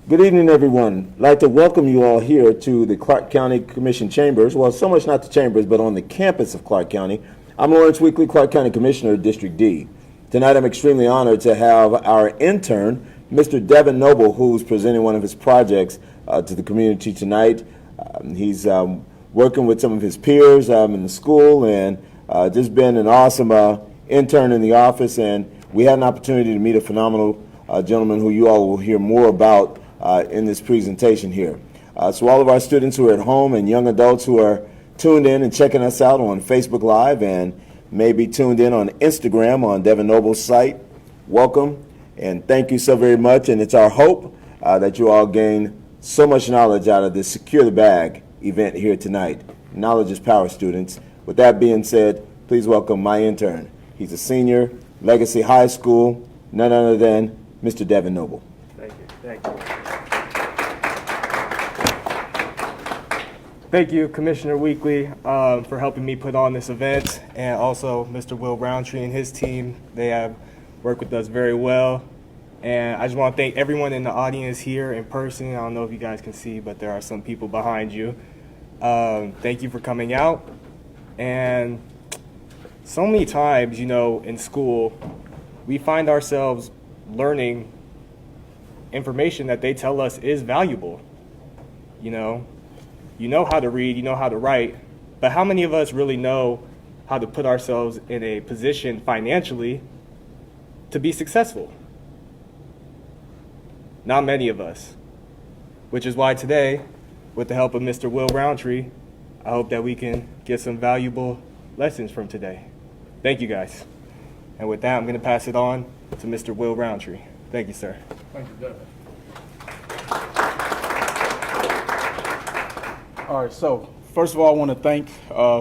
Good evening, everyone. I'd like to welcome you all here to the Clark County Commission Chambers. Well, so much not the chambers, but on the campus of Clark County. I'm Lawrence Weekly, Clark County Commissioner, District D. Tonight, I'm extremely honored to have our intern, Mr. Devin Noble, who's presenting one of his projects to the community tonight. He's working with some of his peers in the school and just been an awesome intern in the office. And we had an opportunity to meet a phenomenal gentleman who you all will hear more about in this presentation here. So all of our students who are at home and young adults who are tuned in and checking us out on Facebook Live and maybe tuned in on Instagram on Devin Noble's site, welcome and thank you so very much. And it's our hope that you all gain so much knowledge out of this Secure the Bag event here tonight. Knowledge is power, students. With that being said, please welcome my intern. He's a senior, Legacy High School, none other than Mr. Devin Noble. Thank you. Thank you. Thank you, Commissioner Weekly, for helping me put on this event, and also Mr. Will Roundtree and his team. They have worked with us very well, and I just want to thank everyone in the audience here in person. I don't know if you guys can see, but there are some people behind you. Thank you for coming out. And so many times, in school, we find ourselves learning information that they tell us is valuable. You know how to read, you know how to write, but how many of us really know how to put ourselves in a position financially to be successful? Not many of us, which is why today, with the help of Mr. Will Roundtree, I hope that we can get some valuable lessons from today. Thank you, guys. And with that, I'm going to pass it on to Mr. Will Roundtree. Thank you, sir. Thank you, Devin. All right, so first of all, I want to thank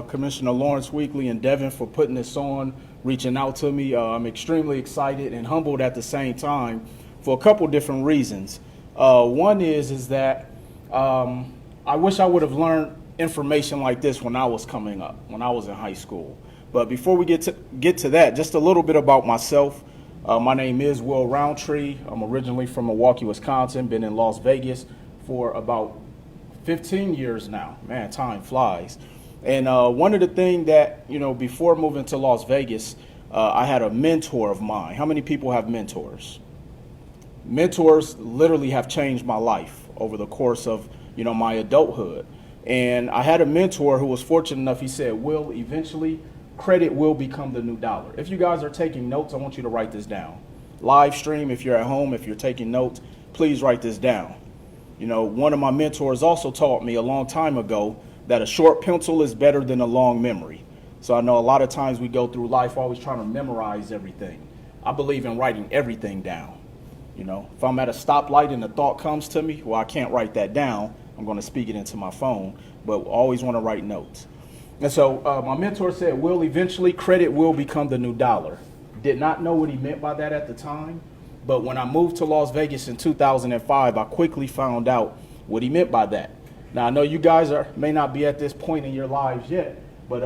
Commissioner Lawrence Weekly and Devin for putting this on, reaching out to me. I'm extremely excited and humbled at the same time for a couple different reasons. One is that I wish I would have learned information like this when I was coming up, when I was in high school. But before we get to that, just a little bit about myself. My name is Will Roundtree. I'm originally from Milwaukee, Wisconsin, been in Las Vegas for about 15 years now. Man, time flies. And one of the things that, before moving to Las Vegas, I had a mentor of mine. How many people have mentors? Mentors literally have changed my life over the course of, my adulthood. And I had a mentor who was fortunate enough, he said, Will, eventually credit will become the new dollar. If you guys are taking notes, I want you to write this down. Live stream, if you're at home, if you're taking notes, please write this down. One of my mentors also taught me a long time ago that a short pencil is better than a long memory. So I know a lot of times we go through life always trying to memorize everything. I believe in writing everything down. If I'm at a stoplight and a thought comes to me, well, I can't write that down. I'm going to speak it into my phone, but always want to write notes. And so my mentor said, Will, eventually credit will become the new dollar. Did not know what he meant by that at the time. But when I moved to Las Vegas in 2005, I quickly found out what he meant by that. Now, I know you guys may not be at this point in your lives yet, but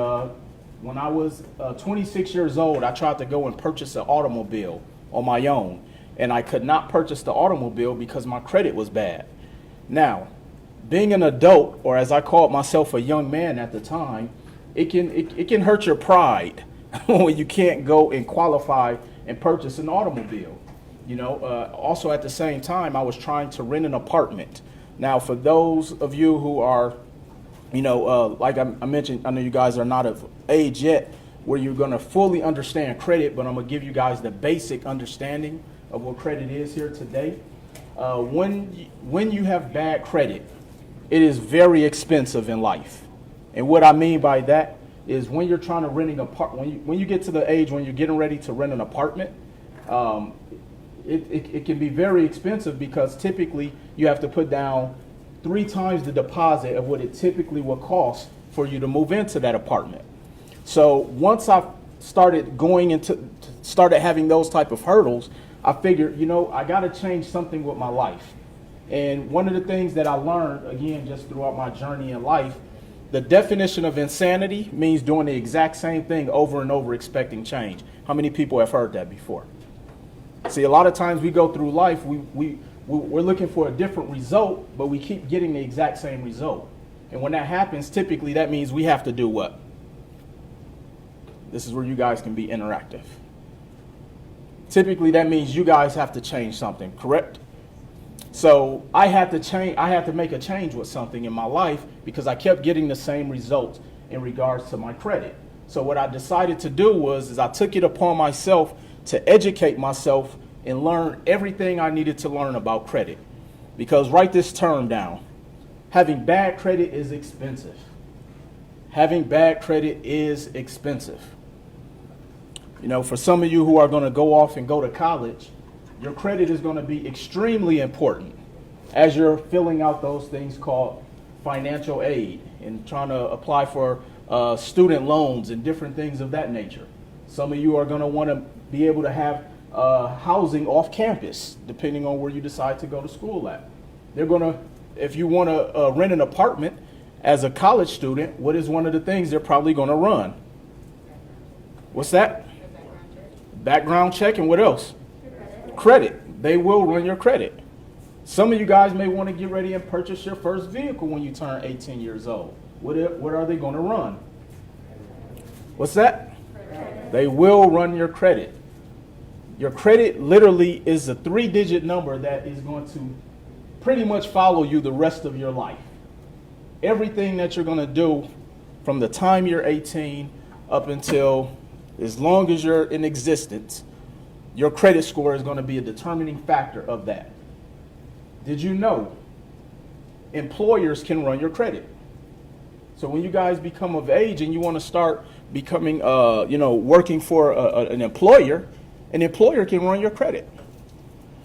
when I was 26 years old, I tried to go and purchase an automobile on my own. And I could not purchase the automobile because my credit was bad. Now, being an adult, or as I called myself a young man at the time, it can hurt your pride when you can't go and qualify and purchase an automobile. Also at the same time, I was trying to rent an apartment. Now, for those of you who are, like I mentioned, I know you guys are not of age yet where you're going to fully understand credit, but I'm going to give you guys the basic understanding of what credit is here today. When you have bad credit, it is very expensive in life. And what I mean by that is when you're trying to when you get to the age when you're getting ready to rent an apartment, it can be very expensive because typically you have to put down 3 times the deposit of what it typically would cost for you to move into that apartment. So once I started having those type of hurdles, I figured, I got to change something with my life. And one of the things that I learned, again, just throughout my journey in life, the definition of insanity means doing the exact same thing over and over expecting change. How many people have heard that before? See, a lot of times we go through life, we're we're looking for a different result, but we keep getting the exact same result. And when that happens, typically that means we have to do what? This is where you guys can be interactive. Typically that means you guys have to change something, correct? So I had to make a change with something in my life because I kept getting the same results in regards to my credit. So what I decided to do is I took it upon myself to educate myself and learn everything I needed to learn about credit. Because write this term down. Having bad credit is expensive. Having bad credit is expensive. You know, for some of you who are going to go off and go to college, your credit is going to be extremely important as you're filling out those things called financial aid and trying to apply for student loans and different things of that nature. Some of you are going to want to be able to have housing off campus, depending on where you decide to go to school at. They're going to, if you want to rent an apartment as a college student, what is one of the things they're probably going to run? What's that? Background check, and what else? Credit. They will run your credit. Some of you guys may want to get ready and purchase your first vehicle when you turn 18 years old. What are they going to run? What's that? They will run your credit. Your credit literally is a 3-digit number that is going to pretty much follow you the rest of your life. Everything that you're going to do from the time you're 18 up until as long as you're in existence, your credit score is going to be a determining factor of that. Did you know employers can run your credit? So when you guys become of age and you want to start becoming, working for an employer can run your credit.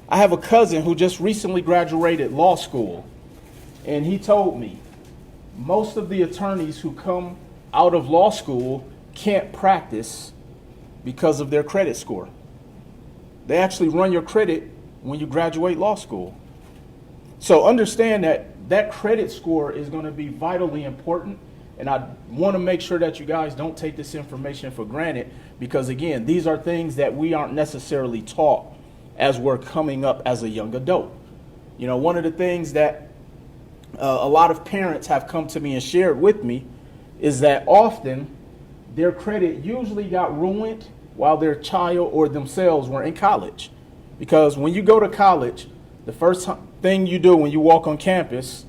I have a cousin who just recently graduated law school, and he told me most of the attorneys who come out of law school can't practice because of their credit score. They actually run your credit when you graduate law school. So understand that credit score is going to be vitally important, and I want to make sure that you guys don't take this information for granted because, again, these are things that we aren't necessarily taught as we're coming up as a young adult. You know, one of the things that a lot of parents have come to me and shared with me is that often their credit usually got ruined while their child or themselves were in college. Because when you go to college, the first thing you do when you walk on campus,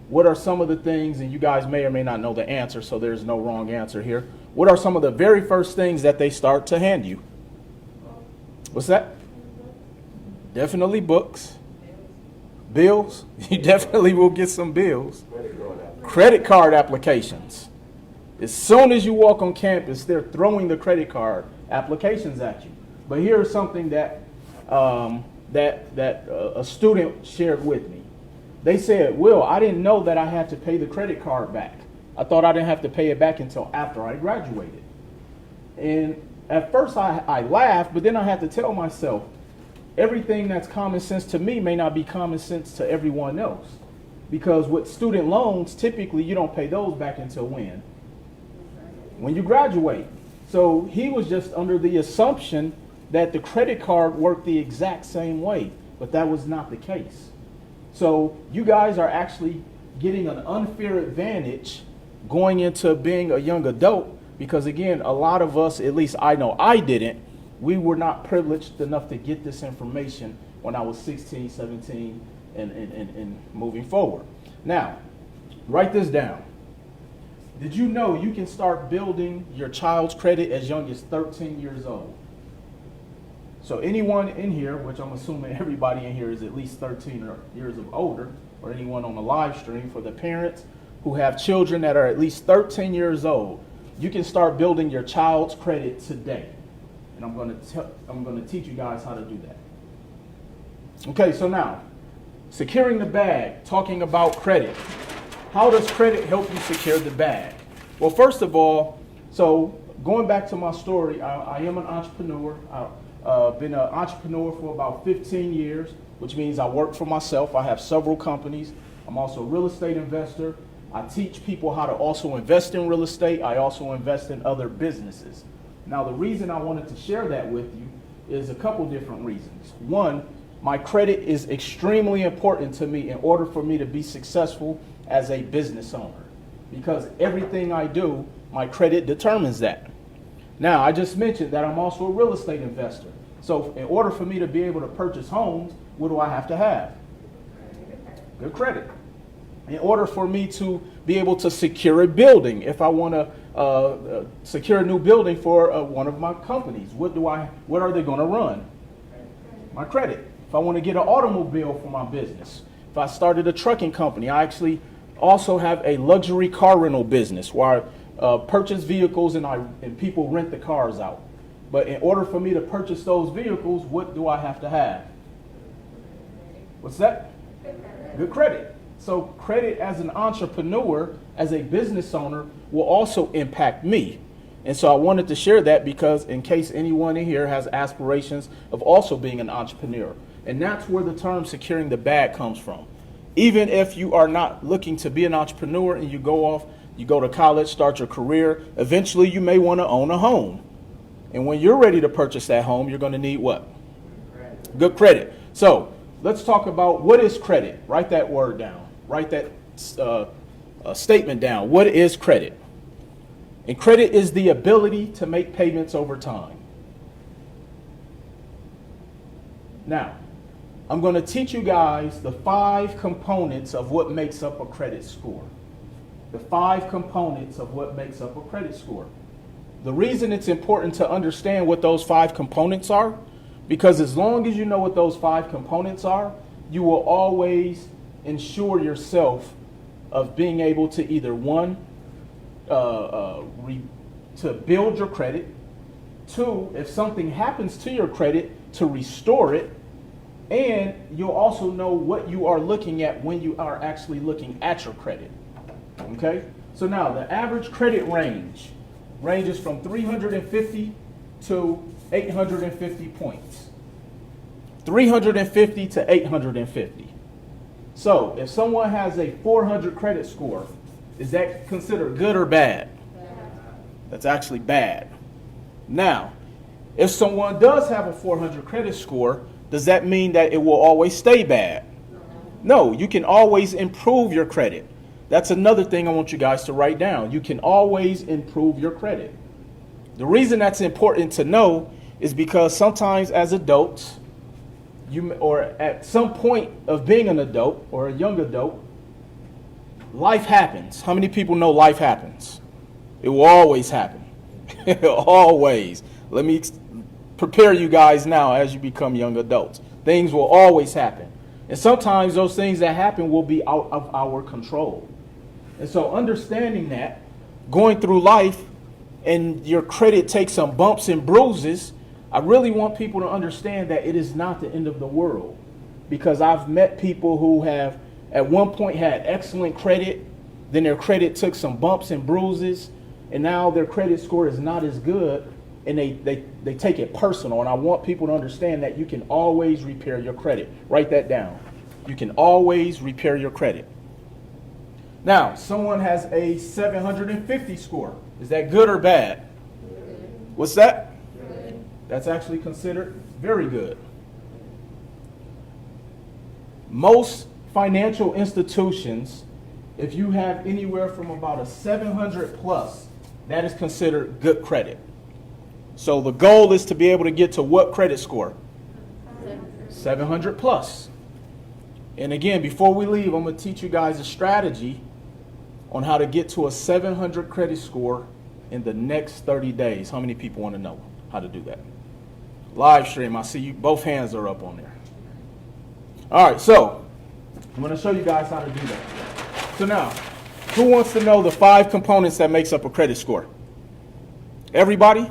what are some of the things, and you guys may or may not know the answer, so there's no wrong answer here. What are some of the very first things that they start to hand you? What's that? Definitely books. Bills. You definitely will get some bills. Credit card applications. As soon as you walk on campus, they're throwing the credit card applications at you. But here's something that a student shared with me. They said, Will, I didn't know that I had to pay the credit card back. I thought I didn't have to pay it back until after I graduated. And at first I laughed, but then I had to tell myself, everything that's common sense to me may not be common sense to everyone else. Because with student loans, typically you don't pay those back until when? When you graduate. So he was just under the assumption that the credit card worked the exact same way, but that was not the case. So you guys are actually getting an unfair advantage going into being a young adult because, again, a lot of us, at least I know I didn't, we were not privileged enough to get this information when I was 16, 17, and moving forward. Now, write this down. Did you know you can start building your child's credit as young as 13 years old? So anyone in here, which I'm assuming everybody in here is at least 13 years of older, or anyone on the live stream, for the parents who have children that are at least 13 years old, you can start building your child's credit today. And I'm going to teach you guys how to do that. Okay, so now, securing the bag, talking about credit. How does credit help you secure the bag? Well, first of all, so going back to my story, I am an entrepreneur. I've been an entrepreneur for about 15 years, which means I work for myself. I have several companies. I'm also a real estate investor. I teach people how to also invest in real estate. I also invest in other businesses. Now, the reason I wanted to share that with you is a couple different reasons. One, My credit is extremely important to me in order for me to be successful as a business owner, because everything I do, my credit determines that. Now, I just mentioned that I'm also a real estate investor. So in order for me to be able to purchase homes, what do I have to have? Good credit. In order for me to be able to secure a building, if I want to secure a new building for one of my companies, what are they going to run? My credit. If I want to get an automobile for my business, if I started a trucking company, I actually also have a luxury car rental business where I purchase vehicles and people rent the cars out. But in order for me to purchase those vehicles, what do I have to have? What's that? Good credit. So credit as an entrepreneur, as a business owner, will also impact me. And so I wanted to share that because in case anyone in here has aspirations of also being an entrepreneur. And that's where the term securing the bag comes from. Even if you are not looking to be an entrepreneur and you go to college, start your career, eventually you may want to own a home. And when you're ready to purchase that home, you're going to need what? Good credit. So let's talk about what is credit. Write that word down. Write that statement down. What is credit? And credit is the ability to make payments over time. Now, I'm going to teach you guys the 5 components of what makes up a credit score. The 5 components of what makes up a credit score. The reason it's important to understand what those 5 components are, because as long as you know what those 5 components are, you will always ensure yourself of being able to either to build your credit, 2, if something happens to your credit, to restore it, and you'll also know what you are looking at when you are actually looking at your credit. Okay? So now the average credit ranges from 350 to 850 points. 350 to 850. So if someone has a 400 credit score, is that considered good or bad? That's actually bad. Now, if someone does have a 400 credit score, does that mean that it will always stay bad? No, you can always improve your credit. That's another thing I want you guys to write down. You can always improve your credit. The reason that's important to know is because sometimes as adults, or at some point of being an adult or a young adult, life happens. How many people know life happens? It will always happen. Always. Let me prepare you guys now as you become young adults. Things will always happen. And sometimes those things that happen will be out of our control. And so understanding that, going through life and your credit takes some bumps and bruises, I really want people to understand that it is not the end of the world. Because I've met people who have at one point had excellent credit, then their credit took some bumps and bruises, and now their credit score is not as good, and they take it personal. And I want people to understand that you can always repair your credit. Write that down. You can always repair your credit. Now, someone has a 750 score. Is that good or bad? What's that? Good. That's actually considered very good. Most financial institutions, if you have anywhere from about a 700 plus, that is considered good credit. So the goal is to be able to get to what credit score? 700 plus. And again, before we leave, I'm going to teach you guys a strategy on how to get to a 700 credit score in the next 30 days. How many people want to know how to do that? Live stream, I see you, both hands are up on there. All right, so I'm going to show you guys how to do that. So now, who wants to know the 5 components that makes up a credit score? Everybody?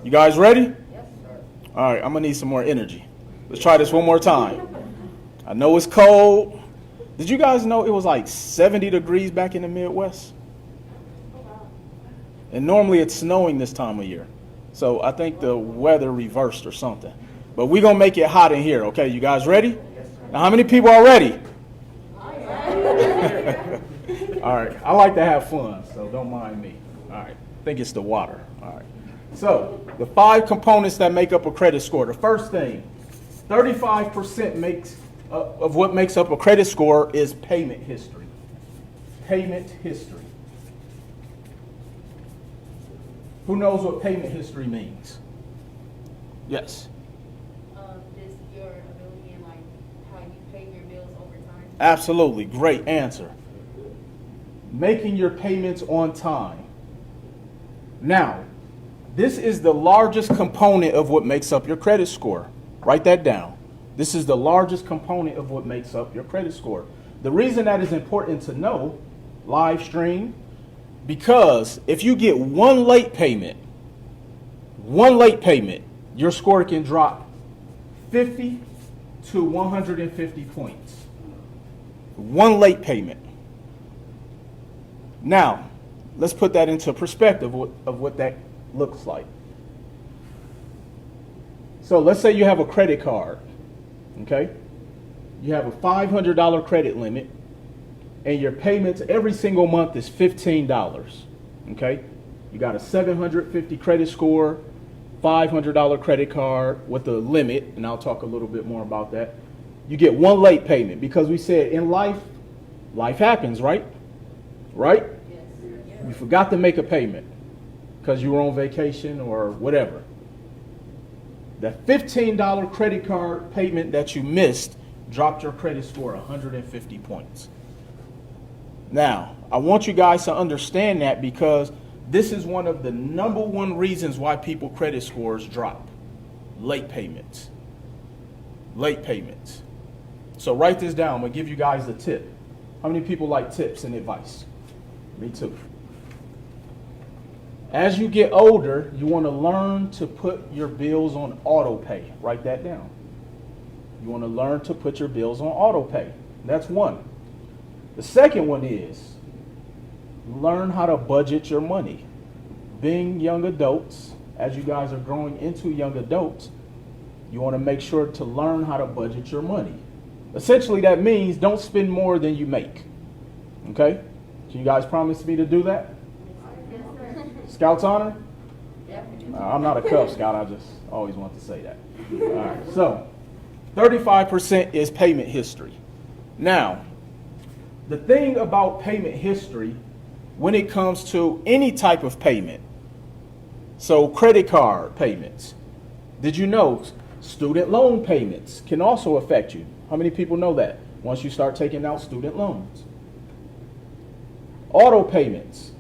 You guys ready? Yes, sir. All right, I'm going to need some more energy. Let's try this one more time. I know it's cold. Did you guys know it was like 70 degrees back in the Midwest? And normally it's snowing this time of year. So I think the weather reversed or something. But we're going to make it hot in here, okay? You guys ready? Yes, sir. Now, how many people are ready? All right. I like to have fun, so don't mind me. All right. I think it's the water. All right. So the 5 components that make up a credit score. The first thing 35% of what makes up a credit score is payment history. Payment history. Who knows what payment history means? Yes. Just your ability and like how you pay your bills over time. Absolutely. Great answer. Making your payments on time. Now, this is the largest component of what makes up your credit score. Write that down. This is the largest component of what makes up your credit score. The reason that is important to know, live stream, because if you get one late payment, your score can drop 50 to 150 points. One late payment. Now, let's put that into perspective of what that looks like. So let's say you have a credit card, okay? You have a $500 credit limit, and your payments every single month is $15, okay? You got a 750 credit score, $500 credit card with a limit, and I'll talk a little bit more about that. You get one late payment because we said in life happens, right? Right? Yes. You forgot to make a payment because you were on vacation or whatever. That $15 credit card payment that you missed dropped your credit score 150 points. Now, I want you guys to understand that because this is one of the number one reasons why people credit scores drop. Late payments. Late payments. So write this down. I'm going to give you guys a tip. How many people like tips and advice? Me too. As you get older, you want to learn to put your bills on auto pay. Write that down. You want to learn to put your bills on auto pay. That's one. The second one is learn how to budget your money. Being young adults, as you guys are growing into young adults, you want to make sure to learn how to budget your money. Essentially, that means don't spend more than you make. Okay? Can you guys promise me to do that? Scouts honor? I'm not a Cub Scout. I just always want to say that. All right. So, 35% is payment history. Now, the thing about payment history, when it comes to any type of payment, so credit card payments, did you know student loan payments can also affect you? How many people know that once you start taking out student loans? Auto payments.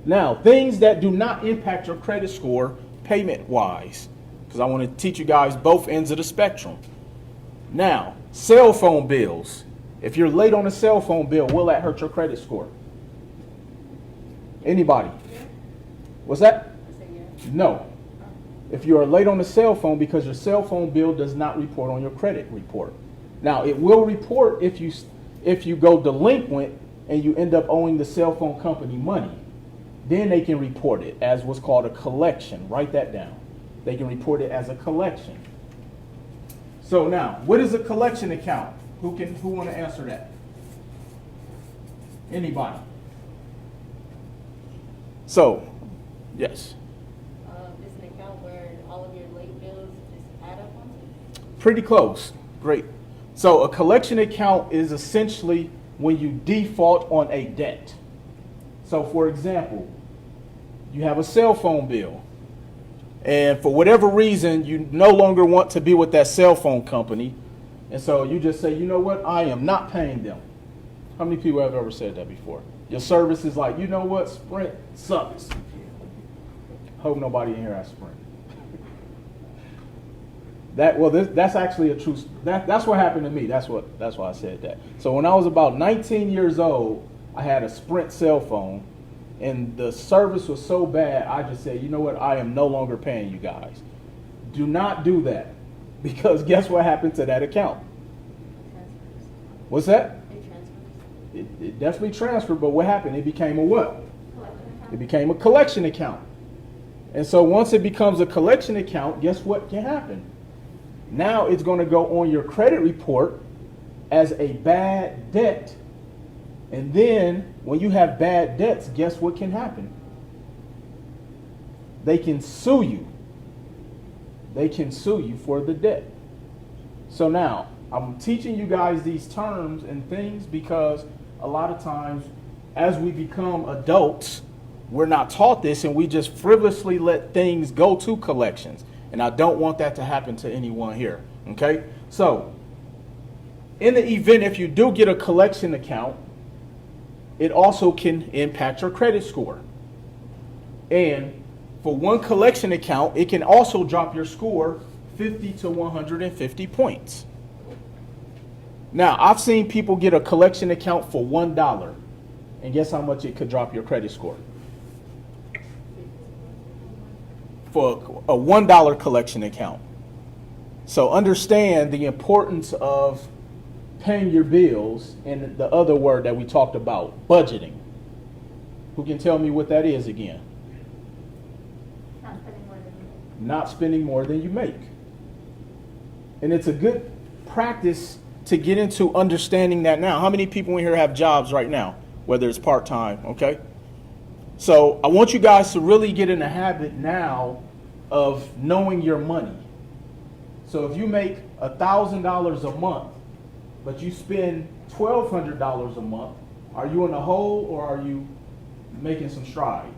Now, things that do not impact your credit score payment-wise, because I want to teach you guys both ends of the spectrum. Now, cell phone bills. If you're late on a cell phone bill, will that hurt your credit score? Anybody? What's that? No. If you are late on a cell phone because your cell phone bill does not report on your credit report. Now, it will report if you go delinquent and you end up owing the cell phone company money. Then they can report it as what's called a collection. Write that down. They can report it as a collection. So now, what is a collection account? Who want to answer that? Anybody? So, yes. It's an account where all of your late bills just add up on it. Pretty close. Great. So a collection account is essentially when you default on a debt. So for example, you have a cell phone bill, and for whatever reason, you no longer want to be with that cell phone company, and so you just say, you know what, I am not paying them. How many people have ever said that before? Your service is like, you know what, Sprint sucks. Hope nobody in here has Sprint. That's actually a true. That's what happened to me. That's why I said that. So when I was about 19 years old, I had a Sprint cell phone, and the service was so bad, I just said, you know what, I am no longer paying you guys. Do not do that, because guess what happened to that account? What's that? It definitely transferred, but what happened? It became a what? It became a collection account. And so once it becomes a collection account, guess what can happen? Now it's going to go on your credit report as a bad debt. And then when you have bad debts, guess what can happen? They can sue you. They can sue you for the debt. So now, I'm teaching you guys these terms and things because a lot of times as we become adults, we're not taught this and we just frivolously let things go to collections. And I don't want that to happen to anyone here, okay? So, in the event if you do get a collection account, it also can impact your credit score. And for one collection account, it can also drop your score 50 to 150 points. Now, I've seen people get a collection account for $1, and guess how much it could drop your credit score? For a $1 collection account. So understand the importance of paying your bills and the other word that we talked about, budgeting. Who can tell me what that is again? Not spending more than you make. And it's a good practice to get into understanding that now. How many people in here have jobs right now, whether it's part-time, okay? So I want you guys to really get in the habit now of knowing your money. So if you make $1,000 a month, but you spend $1,200 a month, are you in a hole or are you making some stride?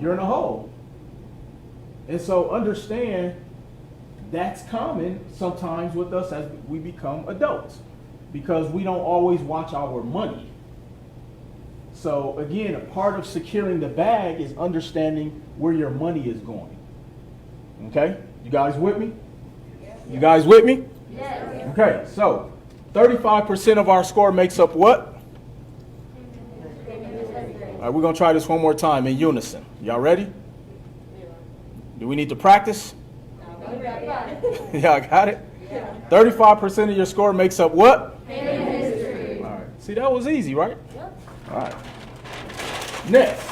You're in a hole. And so understand that's common sometimes with us as we become adults because we don't always watch our money. So again, a part of securing the bag is understanding where your money is going. Okay? You guys with me? You guys with me? Yes. Okay, so 35% of our score makes up what? All right, we're going to try this one more time in unison. Y'all ready? Do we need to practice? Y'all got it? 35% of your score makes up what? Payment history. All right. See, that was easy, right? Yep. All right. Next.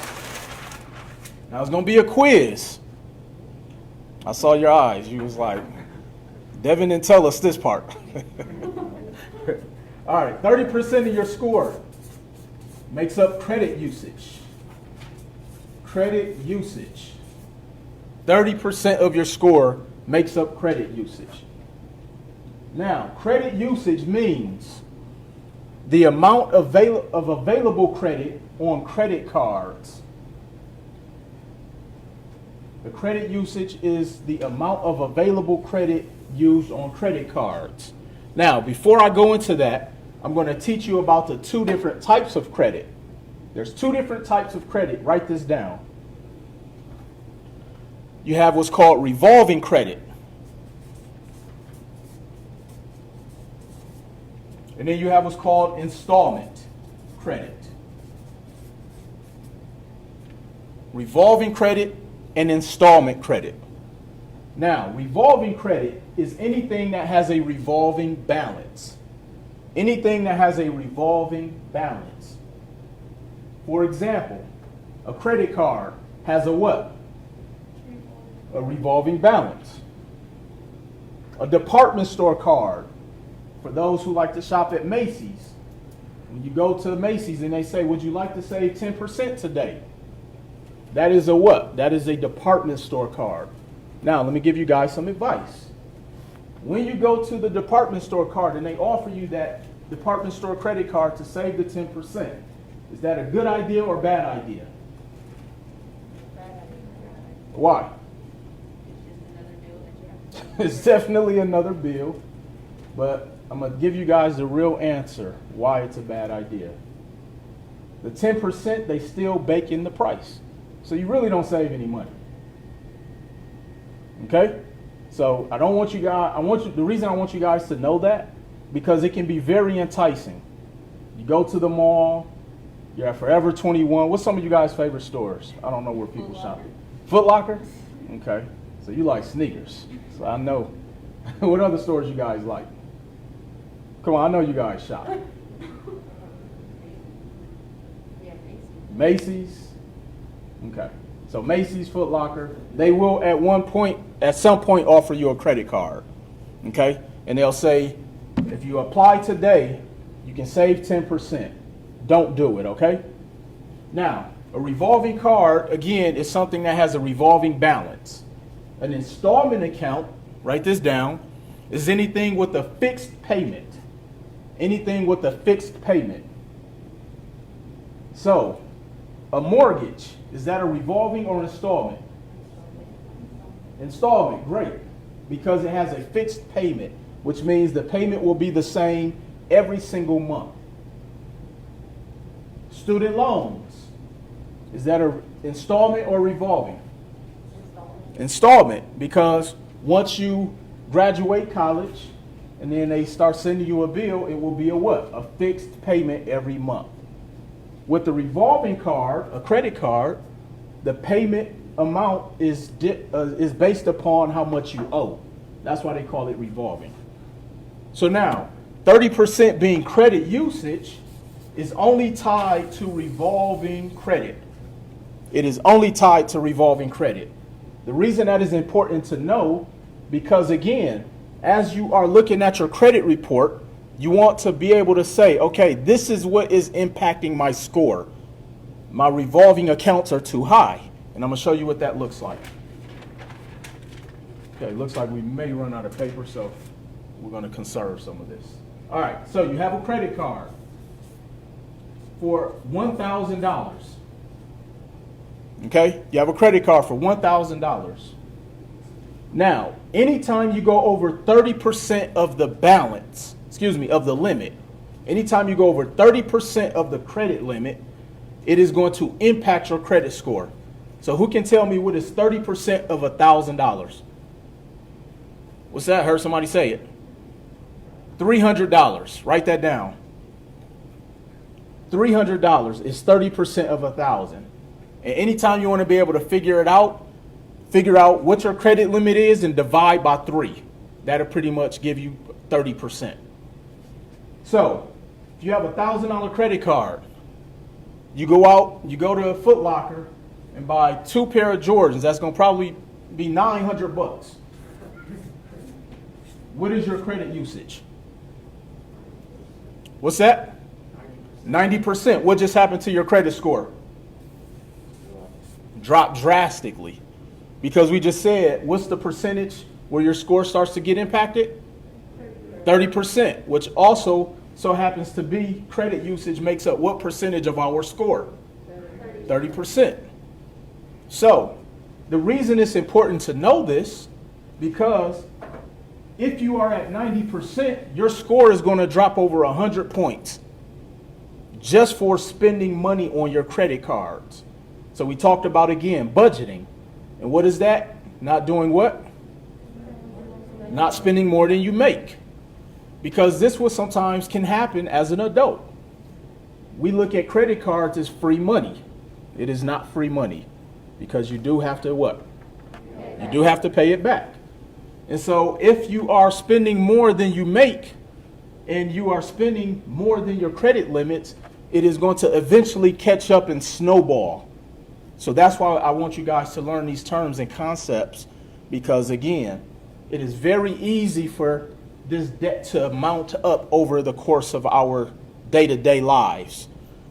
Now it's going to be a quiz. I saw your eyes. You was like, Devin didn't tell us this part. All right. 30% of your score makes up credit usage. Credit usage. 30% of your score makes up credit usage. Now, credit usage means the amount of available credit on credit cards. The credit usage is the amount of available credit used on credit cards. Now, before I go into that, I'm going to teach you about the two different types of credit. There's two different types of credit. Write this down. You have what's called revolving credit. And then you have what's called installment credit. Revolving credit and installment credit. Now, revolving credit is anything that has a revolving balance. Anything that has a revolving balance. For example, a credit card has a what? A revolving balance. A department store card, for those who like to shop at Macy's, when you go to Macy's and they say, would you like to save 10% today? That is a what? That is a department store card. Now, let me give you guys some advice. When you go to the department store card and they offer you that department store credit card to save the 10%, is that a good idea or bad idea? Why? It's definitely another bill, but I'm going to give you guys the real answer why it's a bad idea. The 10%, they still bake in the price. So you really don't save any money. Okay? So I don't want you guys, the reason I want you guys to know that, because it can be very enticing. You go to the mall, you're at Forever 21. What's some of you guys' favorite stores? I don't know where people shop. Foot Locker? Okay. So you like sneakers. So I know. What other stores you guys like? Come on, I know you guys shop. Macy's. Okay. So Macy's, Foot Locker, they will at some point offer you a credit card. Okay? And they'll say, if you apply today, you can save 10%. Don't do it, okay? Now, a revolving card, again, is something that has a revolving balance. An installment account, write this down, is anything with a fixed payment. Anything with a fixed payment. So, a mortgage, is that a revolving or installment? Installment, great. Because it has a fixed payment, which means the payment will be the same every single month. Student loans, is that an installment or revolving? Installment, because once you graduate college and then they start sending you a bill, it will be a what? A fixed payment every month. With the revolving card, a credit card, the payment amount is based upon how much you owe. That's why they call it revolving. So now, 30% being credit usage is only tied to revolving credit. It is only tied to revolving credit. The reason that is important to know, because again, as you are looking at your credit report, you want to be able to say, okay, this is what is impacting my score. My revolving accounts are too high. And I'm going to show you what that looks like. Okay, looks like we may run out of paper, so we're going to conserve some of this. All right, so you have a credit card for $1,000. Okay, you have a credit card for $1,000. Now, anytime you go over 30% of the balance, of the limit, anytime you go over 30% of the credit limit, it is going to impact your credit score. So who can tell me what is 30% of $1,000? What's that? I heard somebody say it. $300. Write that down. $300 is 30% of 1,000. And anytime you want to be able to figure out what your credit limit is and divide by 3. That'll pretty much give you 30%. So, if you have a $1,000 credit card, you go out, you go to a Foot Locker and buy 2 pair of Jordans. That's going to probably be $900. What is your credit usage? What's that? 90%. What just happened to your credit score? Dropped drastically. Because we just said, what's the percentage where your score starts to get impacted? 30%, which also so happens to be credit usage makes up what percentage of our score? 30%. So, the reason it's important to know this, because if you are at 90%, your score is going to drop over 100 points just for spending money on your credit cards. So we talked about, again, budgeting. And what is that? Not doing what? Not spending more than you make. Because this what sometimes can happen as an adult. We look at credit cards as free money. It is not free money. Because you do have to what? You do have to pay it back. And so if you are spending more than you make and you are spending more than your credit limits, it is going to eventually catch up and snowball. So that's why I want you guys to learn these terms and concepts, because again, it is very easy for this debt to mount up over the course of our day-to-day lives.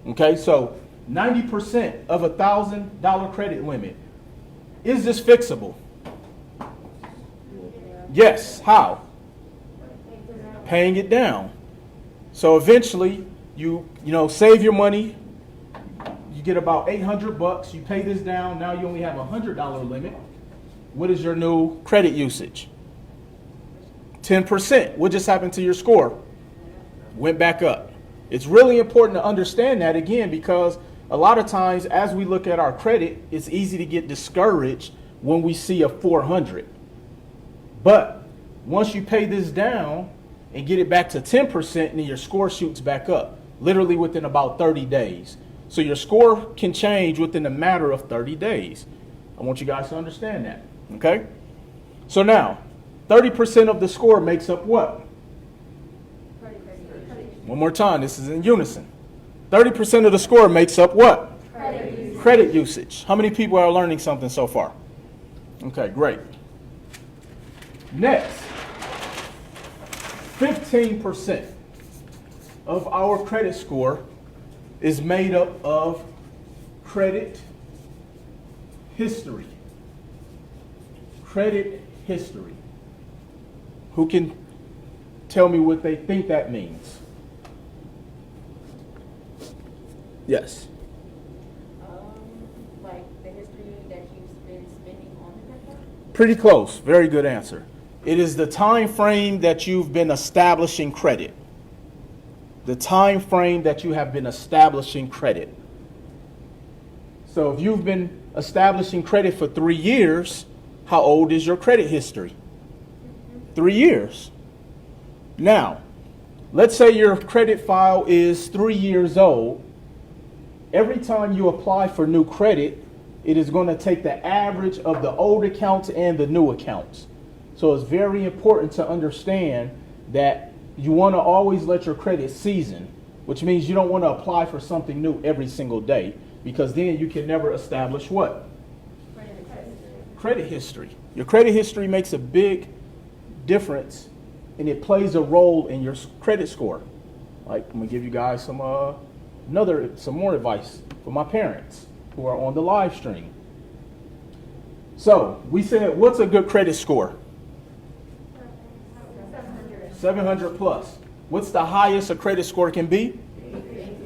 Okay, so 90% of $1,000 credit limit. Is this fixable? Yes. How? Paying it down. So eventually, you save your money. You get about $800. You pay this down. Now you only have a $100 limit. What is your new credit usage? 10%. What just happened to your score? Went back up. It's really important to understand that, again, because a lot of times as we look at our credit, it's easy to get discouraged when we see a 400. But once you pay this down and get it back to 10%, then your score shoots back up, literally within about 30 days. So your score can change within a matter of 30 days. I want you guys to understand that, okay? So now, 30% of the score makes up what? One more time, this is in unison. 30% of the score makes up what? Credit usage. Credit usage. How many people are learning something so far? Okay, great. Next, 15% of our credit score is made up of credit history. Credit history. Who can tell me what they think that means. Yes. Like the history that you've been spending on the crypto? Pretty close. Very good answer. It is the time frame that you've been establishing credit. The time frame that you have been establishing credit. So if you've been establishing credit for 3 years, how old is your credit history? 3 years. Now, let's say your credit file is 3 years old. Every time you apply for new credit, it is going to take the average of the old accounts and the new accounts. So it's very important to understand that you want to always let your credit season, which means you don't want to apply for something new every single day, because then you can never establish what? Credit history. Your credit history makes a big difference, and it plays a role in your credit score. Like, I'm gonna give you guys some more advice for my parents who are on the live stream. So we said, what's a good credit score? 700 plus. What's the highest a credit score can be?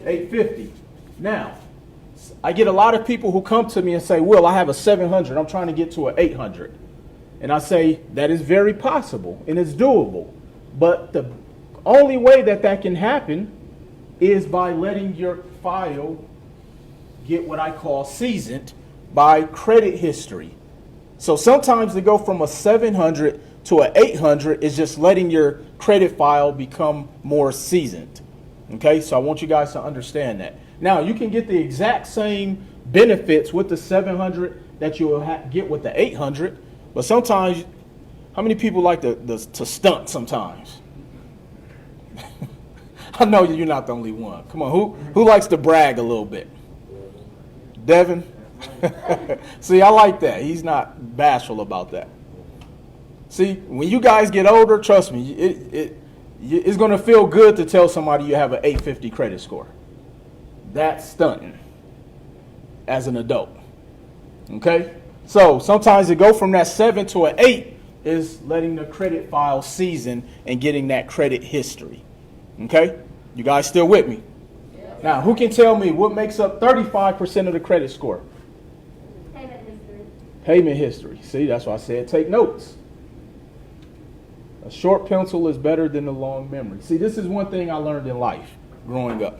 850. Now, I get a lot of people who come to me and say, Will, I have a 700. I'm trying to get to an 800. And I say, that is very possible and it's doable. But the only way that that can happen is by letting your file get what I call seasoned by credit history. So sometimes to go from a 700 to an 800 is just letting your credit file become more seasoned. Okay, so I want you guys to understand that. Now, you can get the exact same benefits with the 700 that you'll get with the 800, but sometimes, how many people like to stunt sometimes? I know you're not the only one. Come on, who likes to brag a little bit? Devin? See, I like that. He's not bashful about that. See, when you guys get older, trust me, it's going to feel good to tell somebody you have an 850 credit score. That's stunting as an adult. Okay? So sometimes to go from that 7 to an 8 is letting the credit file season and getting that credit history. Okay? You guys still with me? Yeah. Now, who can tell me what makes up 35% of the credit score? Payment history. Payment history. See, that's why I said take notes. A short pencil is better than a long memory. See, this is one thing I learned in life growing up.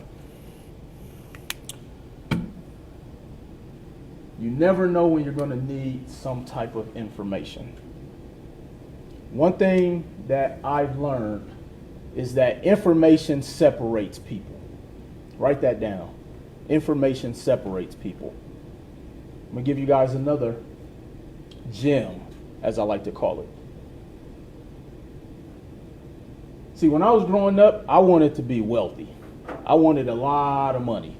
You never know when you're going to need some type of information. One thing that I've learned is that information separates people. Write that down. Information separates people. I'm going to give you guys another gem, as I like to call it. See, when I was growing up, I wanted to be wealthy. I wanted a lot of money.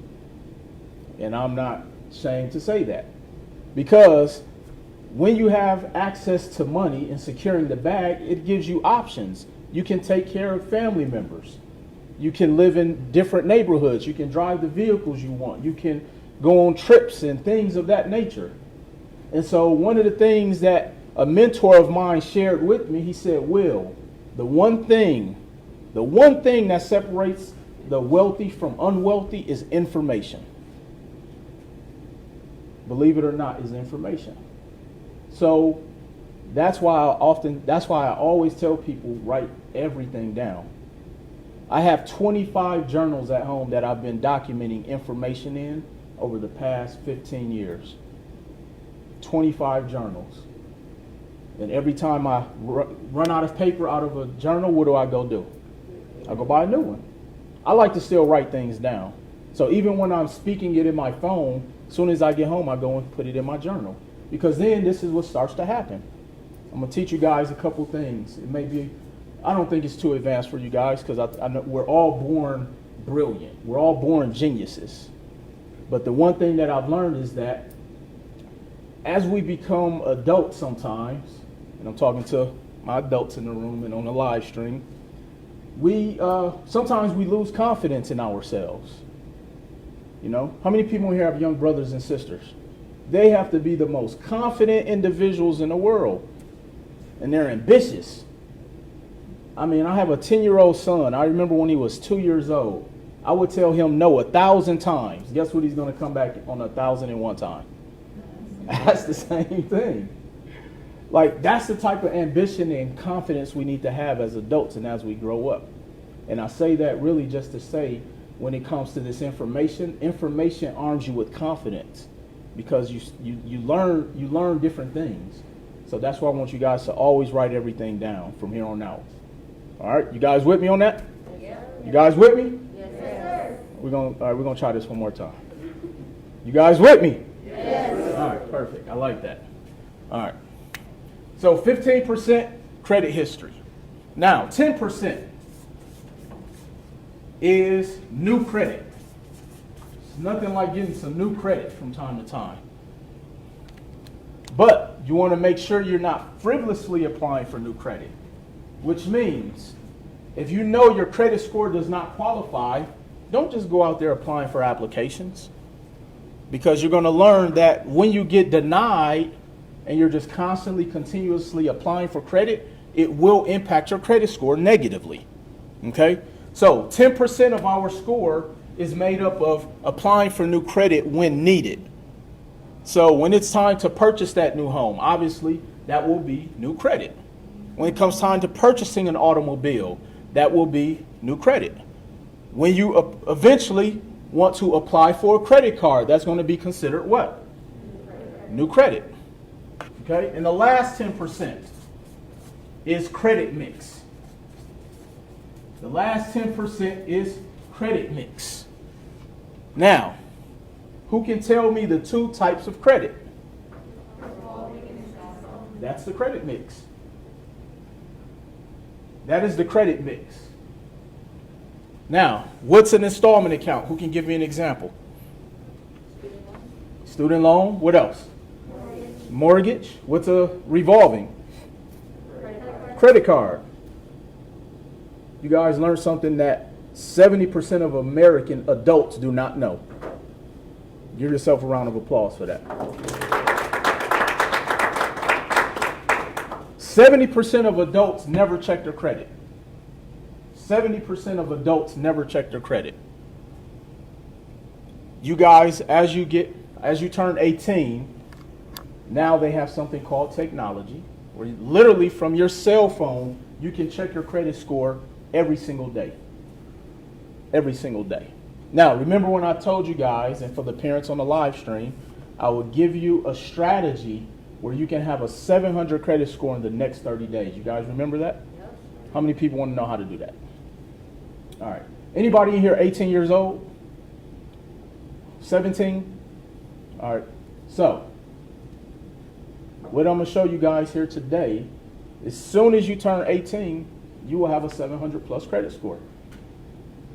And I'm not ashamed to say that. Because when you have access to money and securing the bag, it gives you options. You can take care of family members. You can live in different neighborhoods. You can drive the vehicles you want. You can go on trips and things of that nature. And so one of the things that a mentor of mine shared with me, he said, Will, the one thing that separates the wealthy from unwealthy is information. Believe it or not, is information. So that's why I always tell people, write everything down. I have 25 journals at home that I've been documenting information in over the past 15 years. 25 journals. And every time I run out of paper out of a journal, what do I go do? I go buy a new one. I like to still write things down. So even when I'm speaking it in my phone, as soon as I get home, I go and put it in my journal. Because then this is what starts to happen. I'm going to teach you guys a couple things. It may be, I don't think it's too advanced for you guys, because I know we're all born brilliant. We're all born geniuses. But the one thing that I've learned is that as we become adults sometimes, and I'm talking to my adults in the room and on the live stream, sometimes we lose confidence in ourselves. You know, how many people here have young brothers and sisters? They have to be the most confident individuals in the world, and they're ambitious. I mean, I have a 10-year-old son. I remember when he was 2 years old, I would tell him no 1,000 times. Guess what he's going to come back on 1,001 time? That's the same thing. Like, that's the type of ambition and confidence we need to have as adults and as we grow up. And I say that really just to say, when it comes to this information arms you with confidence, because you learn different things. So that's why I want you guys to always write everything down from here on out. All right, you guys with me on that? Yeah. You guys with me? Yes, sir. We're gonna try this one more time. You guys with me? Yes. All right, perfect. I like that. All right. So 15% credit history. Now 10% is new credit. It's nothing like getting some new credit from time to time. But you want to make sure you're not frivolously applying for new credit, which means if you know your credit score does not qualify, don't just go out there applying for applications, because you're going to learn that when you get denied and you're just constantly, continuously applying for credit, it will impact your credit score negatively. Okay? So 10% of our score is made up of applying for new credit when needed. So when it's time to purchase that new home, obviously that will be new credit. When it comes time to purchasing an automobile, that will be new credit. When you eventually want to apply for a credit card, that's going to be considered what? New credit. Okay? And the last 10% is credit mix. The last 10% is credit mix. Now, who can tell me the two types of credit? That's the credit mix. That is the credit mix. Now, what's an installment account? Who can give me an example? Student loan. What else? Mortgage. What's a revolving? Credit card. You guys learned something that 70% of American adults do not know. Give yourself a round of applause for that. 70% of adults never check their credit. 70% of adults never check their credit. You guys, as you turn 18, now they have something called technology, where literally from your cell phone, you can check your credit score every single day. Every single day. Now, remember when I told you guys, and for the parents on the live stream, I will give you a strategy where you can have a 700 credit score in the next 30 days. You guys remember that? Yep. How many people want to know how to do that? All right. Anybody in here 18 years old? 17? All right. So, what I'm going to show you guys here today, as soon as you turn 18, you will have a 700 plus credit score.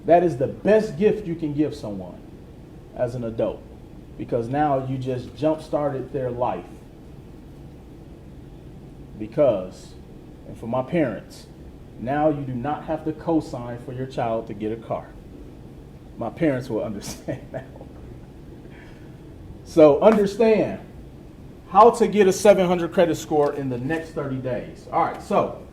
That is the best gift you can give someone as an adult, because now you just jump-started their life. Because, and for my parents, now you do not have to co-sign for your child to get a car. My parents will understand now. So understand how to get a 700 credit score in the next 30 days. All right, so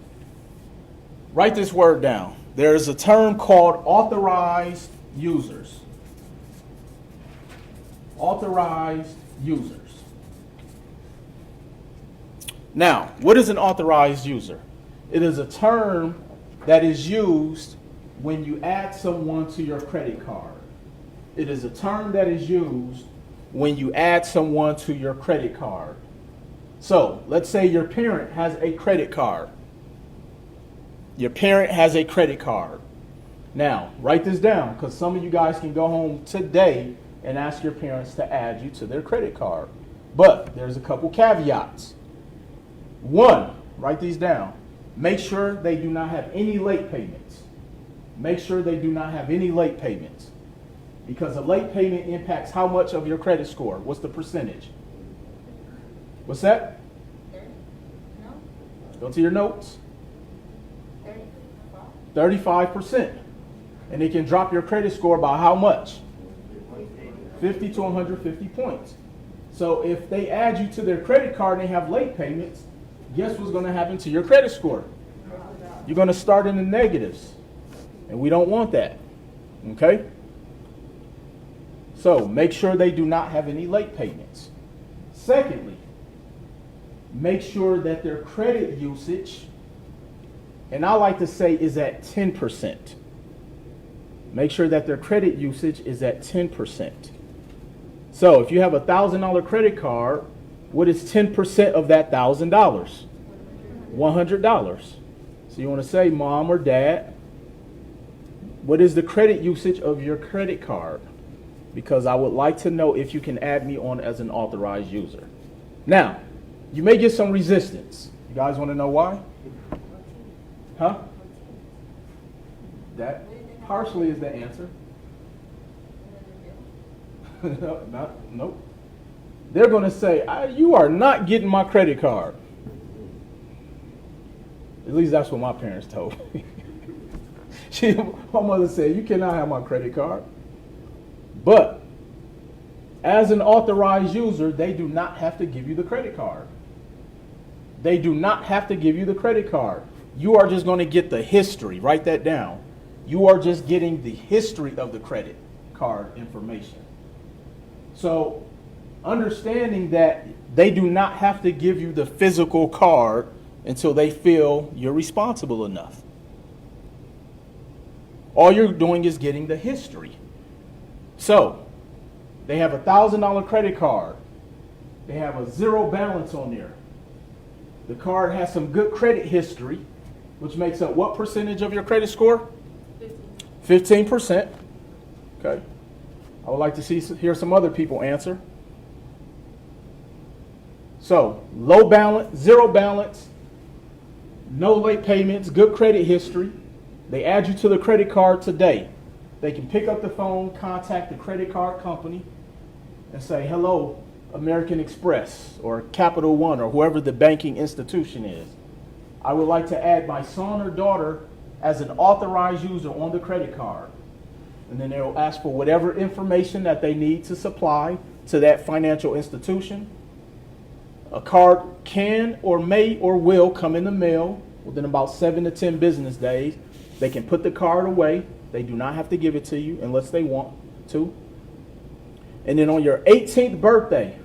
write this word down. There is a term called authorized users. Authorized users. Now, what is an authorized user? It is a term that is used when you add someone to your credit card. It is a term that is used when you add someone to your credit card. So, let's say your parent has a credit card. Your parent has a credit card. Now, write this down, because some of you guys can go home today and ask your parents to add you to their credit card. But there's a couple caveats. One, write these down. Make sure they do not have any late payments. Make sure they do not have any late payments. Because a late payment impacts how much of your credit score? What's the percentage? What's that? 30? No? Go to your notes. 35. 35%. And it can drop your credit score by how much? 50 to 150 points. So if they add you to their credit card and they have late payments, guess what's going to happen to your credit score? you're going to start in the negatives. And we don't want that. Okay? So make sure they do not have any late payments. Secondly, make sure that their credit usage, and I like to say, is at 10%. Make sure that their credit usage is at 10%. So if you have a $1,000 credit card, what is 10% of that $1,000? $100. So you want to say, Mom or Dad, what is the credit usage of your credit card? Because I would like to know if you can add me on as an authorized user. Now, you may get some resistance. You guys want to know why? Huh? That partially is the answer. Nope. They're going to say, you are not getting my credit card. At least that's what my parents told me. My mother said, you cannot have my credit card. But as an authorized user, they do not have to give you the credit card. They do not have to give you the credit card. You are just going to get the history. Write that down. You are just getting the history of the credit card information. So understanding that they do not have to give you the physical card until they feel you're responsible enough. All you're doing is getting the history. So they have a $1,000 credit card. They have a zero balance on there. The card has some good credit history, which makes up what percentage of your credit score? 15%. Okay. I would like to hear some other people answer. So low balance, zero balance, no late payments, good credit history. They add you to the credit card today. They can pick up the phone, contact the credit card company, and say, hello, American Express or Capital One or whoever the banking institution is. I would like to add my son or daughter as an authorized user on the credit card. And then they'll ask for whatever information that they need to supply to that financial institution. A card can or may or will come in the mail within about 7 to 10 business days. They can put the card away. They do not have to give it to you unless they want to. And then on your 18th birthday,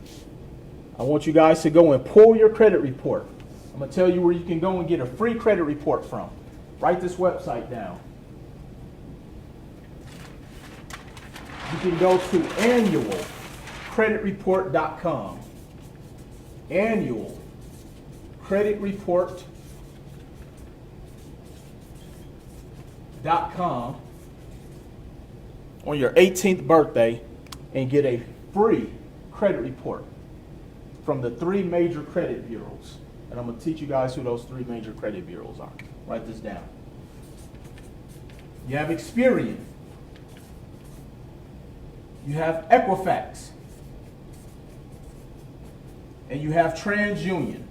I want you guys to go and pull your credit report. I'm going to tell you where you can go and get a free credit report from. Write this website down. You can go to annualcreditreport.com. Annualcreditreport.com on your 18th birthday and get a free credit report from the 3 major credit bureaus. And I'm going to teach you guys who those 3 major credit bureaus are. Write this down. You have Experian. You have Equifax. And you have TransUnion.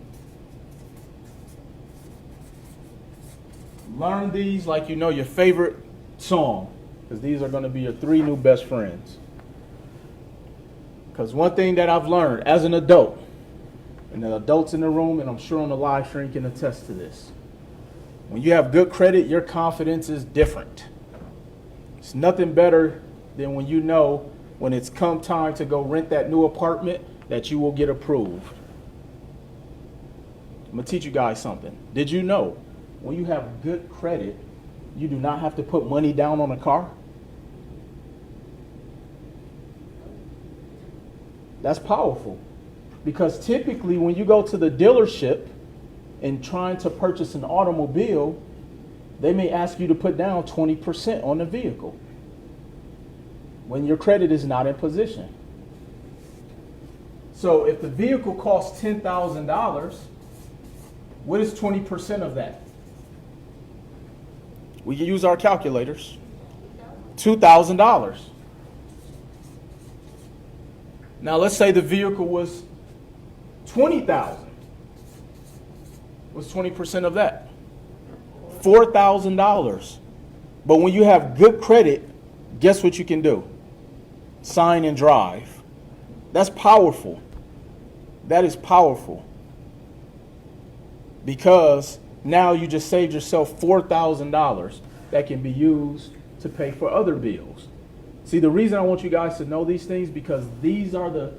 Learn these like you know your favorite song, because these are going to be your 3 new best friends. Because one thing that I've learned as an adult, and the adults in the room, and I'm sure on the live stream can attest to this, when you have good credit, your confidence is different. It's nothing better than when you know when it's come time to go rent that new apartment that you will get approved. I'm going to teach you guys something. Did you know when you have good credit, you do not have to put money down on a car? That's powerful. Because typically when you go to the dealership and trying to purchase an automobile, they may ask you to put down 20% on the vehicle when your credit is not in position. So if the vehicle costs $10,000, what is 20% of that? We can use our calculators. $2,000. Now let's say the vehicle was $20,000. What's 20% of that? $4,000. But when you have good credit, guess what you can do? Sign and drive. That's powerful. That is powerful. Because Now you just saved yourself $4,000 that can be used to pay for other bills. See, the reason I want you guys to know these things, because these are the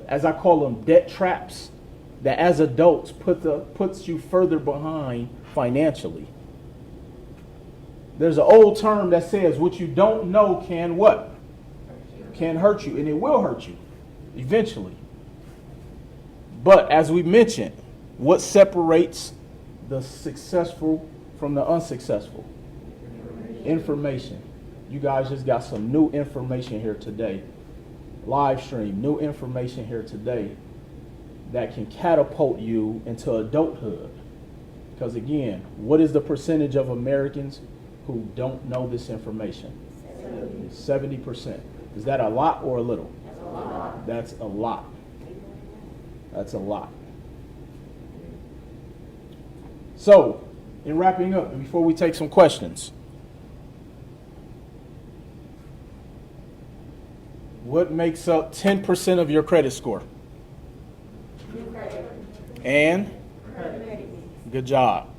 as I call them, debt traps that as adults puts you further behind financially. There's an old term that says what you don't know can what? Can hurt you, and it will hurt you eventually. But as we mentioned, what separates the successful from the unsuccessful? Information. You guys just got some new information here today. Live stream, new information here today that can catapult you into adulthood. Because again, what is the percentage of Americans who don't know this information? 70%. Is that a lot or a little? That's a lot. That's a lot. So, in wrapping up, before we take some questions, what makes up 10% of your credit score? And? Good job.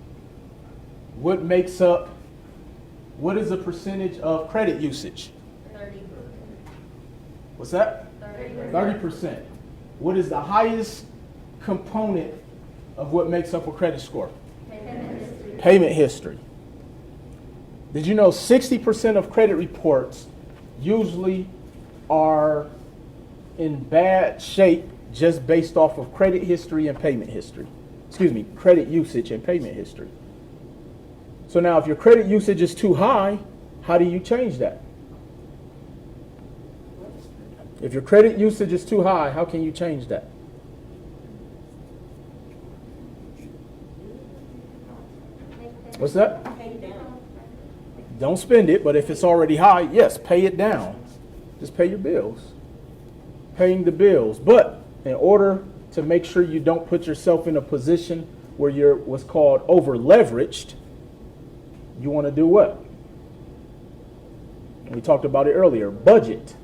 What is the percentage of credit usage? 30. What's that? 30%. What is the highest component of what makes up a credit score? Payment history. Did you know 60% of credit reports usually are in bad shape just based off of credit history and payment history? Excuse me, credit usage and payment history. So now if your credit usage is too high, how do you change that? If your credit usage is too high, how can you change that? What's that? Don't spend it, but if it's already high, yes, pay it down. Just pay your bills. Paying the bills. But in order to make sure you don't put yourself in a position where you're what's called over leveraged, you want to do what? We talked about it earlier. Budget.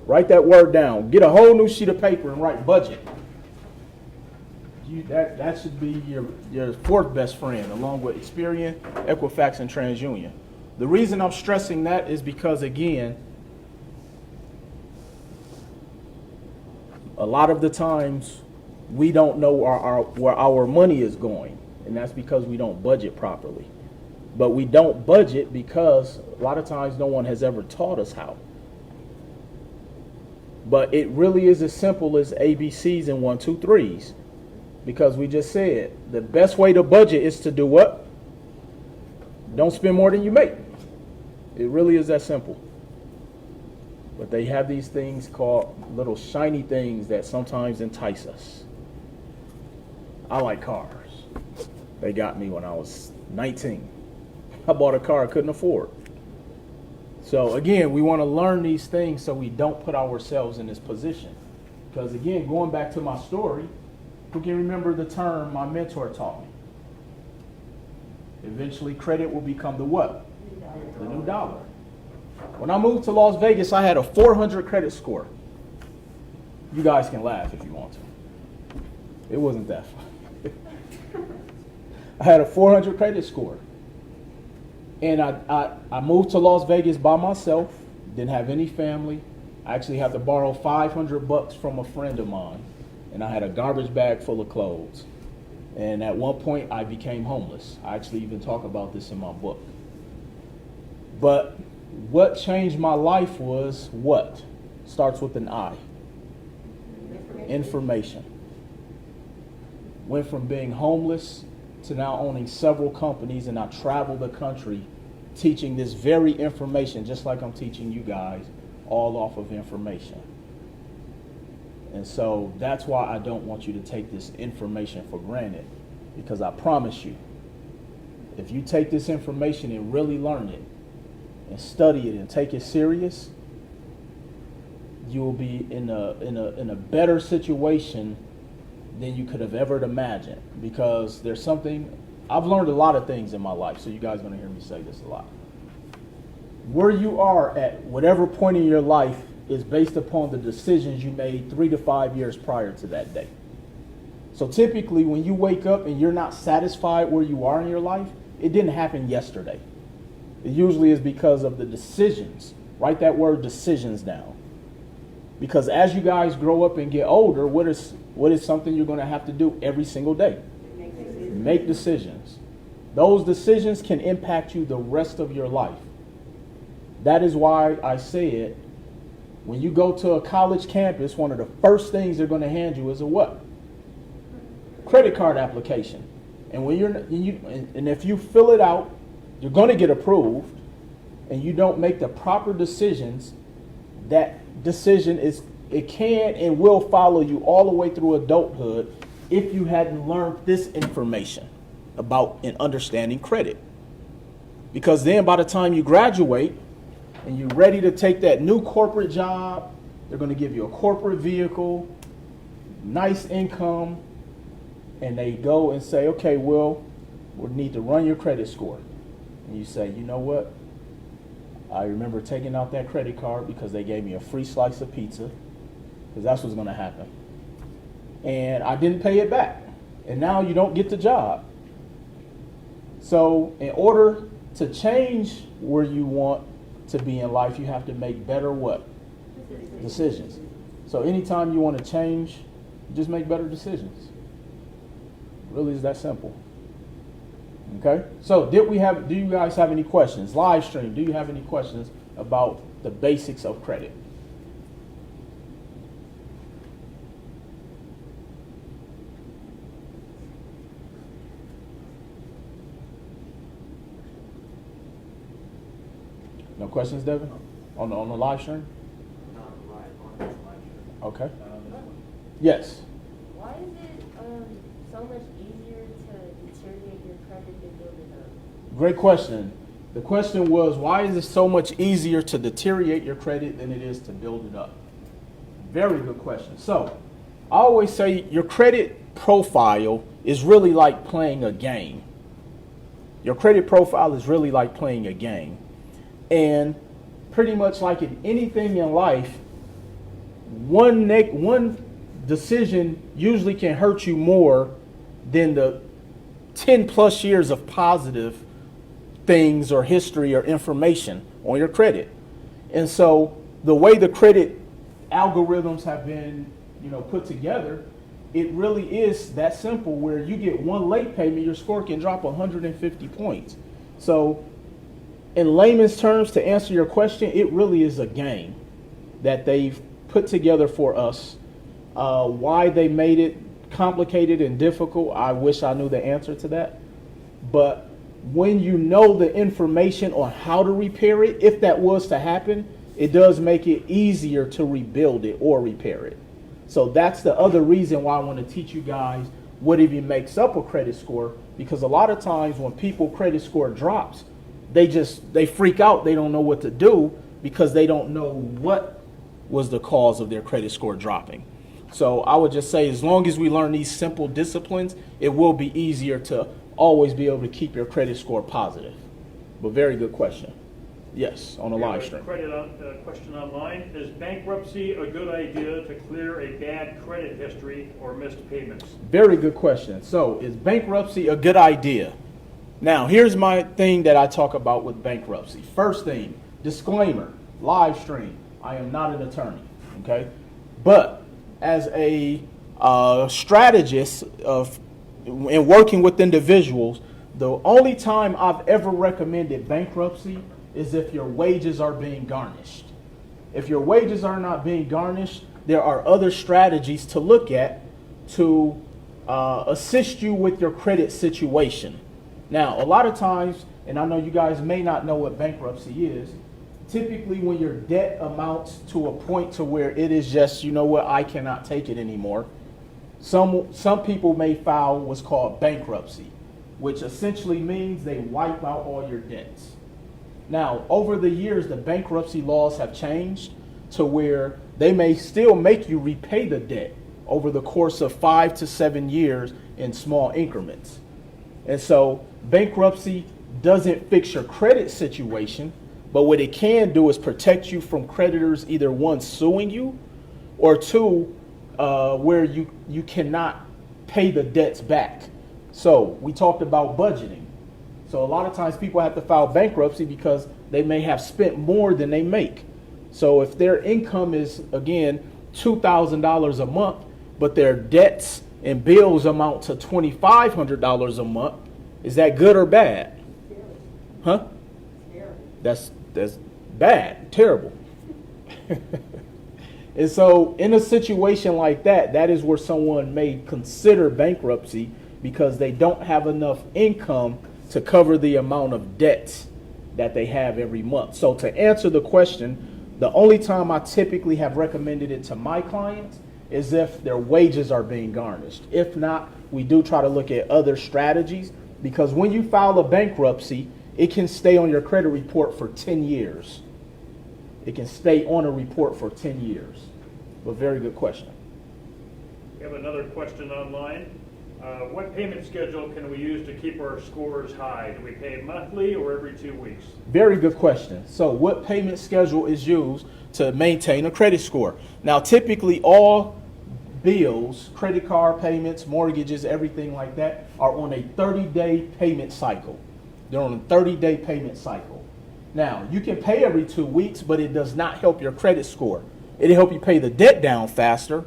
Write that word down. Get a whole new sheet of paper and write budget. That should be your fourth best friend, along with Experian, Equifax, and TransUnion. The reason I'm stressing that is because, again, a lot of the times we don't know where our money is going, and that's because we don't budget properly. But we don't budget because a lot of times no one has ever taught us how. But it really is as simple as ABCs and 1, 2, 3s. Because we just said the best way to budget is to do what? Don't spend more than you make. It really is that simple. But they have these things called little shiny things that sometimes entice us. I like cars. They got me when I was 19. I bought a car I couldn't afford. So again, we want to learn these things so we don't put ourselves in this position. Because again, going back to my story, who can remember the term my mentor taught me? Eventually, credit will become the what? The new dollar. When I moved to Las Vegas, I had a 400 credit score. You guys can laugh if you want to. It wasn't that fun. I had a 400 credit score. And I moved to Las Vegas by myself, didn't have any family. I actually had to borrow $500 from a friend of mine. And I had a garbage bag full of clothes. And at one point, I became homeless. I actually even talk about this in my book. But what changed my life was what? Starts with an I. Information. Went from being homeless to now owning several companies, and I travel the country teaching this very information, just like I'm teaching you guys, all off of information. And so that's why I don't want you to take this information for granted, because I promise you, if you take this information and really learn it and study it and take it serious, you will be in a better situation than you could have ever imagined. Because there's something, I've learned a lot of things in my life, so you guys are going to hear me say this a lot. Where you are at whatever point in your life is based upon the decisions you made 3 to 5 years prior to that day. So typically when you wake up and you're not satisfied where you are in your life, it didn't happen yesterday. It usually is because of the decisions. Write that word decisions down. Because as you guys grow up and get older, what is something you're going to have to do every single day? Make decisions. Those decisions can impact you the rest of your life. That is why I said, when you go to a college campus, one of the first things they're going to hand you is a what? Credit card application. And when if you fill it out, you're going to get approved, and you don't make the proper decisions, that decision it can and will follow you all the way through adulthood if you hadn't learned this information about and understanding credit. Because then by the time you graduate and you're ready to take that new corporate job, they're going to give you a corporate vehicle, nice income, and they go and say, okay, well, we need to run your credit score. And you say, you know what? I remember taking out that credit card because they gave me a free slice of pizza, because that's what's going to happen. And I didn't pay it back. And now you don't get the job. So in order to change where you want to be in life, you have to make better what? Decisions. So anytime you want to change, just make better decisions. Really is that simple. Okay? So do you guys have any questions? Live stream, do you have any questions about the basics of credit? No questions, Devin? On the live stream? Not live, on this live stream. Okay. Yes. Why is it so much easier to deteriorate your credit than build it up? Great question. The question was, why is it so much easier to deteriorate your credit than it is to build it up? Very good question. So, I always say your credit profile is really like playing a game. Your credit profile is really like playing a game. And pretty much like in anything in life, one decision usually can hurt you more than the 10 plus years of positive things or history or information on your credit. And so the way the credit algorithms have been, put together, it really is that simple, where you get one late payment, your score can drop 150 points. So in layman's terms, to answer your question, it really is a game that they've put together for us. Why they made it complicated and difficult, I wish I knew the answer to that. But when you know the information on how to repair it, if that was to happen, it does make it easier to rebuild it or repair it. So that's the other reason why I want to teach you guys what even makes up a credit score, because a lot of times when people credit score drops, they freak out. They don't know what to do because they don't know what was the cause of their credit score dropping. So I would just say, as long as we learn these simple disciplines, it will be easier to always be able to keep your credit score positive. But very good question. Yes, on the live stream. Question online. Is bankruptcy a good idea to clear a bad credit history or missed payments? Very good question. So is bankruptcy a good idea? Now, here's my thing that I talk about with bankruptcy. First thing, disclaimer, live stream. I am not an attorney, okay? But as a strategist in working with individuals, the only time I've ever recommended bankruptcy is if your wages are being garnished. If your wages are not being garnished, there are other strategies to look at to assist you with your credit situation. Now, a lot of times, and I know you guys may not know what bankruptcy is, typically when your debt amounts to a point to where it is just, I cannot take it anymore, some people may file what's called bankruptcy, which essentially means they wipe out all your debts. Now, over the years, the bankruptcy laws have changed to where they may still make you repay the debt over the course of 5 to 7 years in small increments. And so bankruptcy doesn't fix your credit situation, but what it can do is protect you from creditors, either one, suing you, or two, where you cannot pay the debts back. So we talked about budgeting. So a lot of times people have to file bankruptcy because they may have spent more than they make. So if their income is, again, $2,000 a month, but their debts and bills amount to $2,500 a month, is that good or bad? Huh? That's bad, terrible. And so in a situation like that, that is where someone may consider bankruptcy because they don't have enough income to cover the amount of debts that they have every month. So to answer the question, the only time I typically have recommended it to my clients is if their wages are being garnished. If not, we do try to look at other strategies, because when you file a bankruptcy, it can stay on your credit report for 10 years. It can stay on a report for 10 years. But very good question. We have another question online. What payment schedule can we use to keep our scores high? Do we pay monthly or every 2 weeks? Very good question. So what payment schedule is used to maintain a credit score? Now, typically all bills, credit card payments, mortgages, everything like that are on a 30-day payment cycle. They're on a 30-day payment cycle. Now, you can pay every 2 weeks, but it does not help your credit score. It'll help you pay the debt down faster,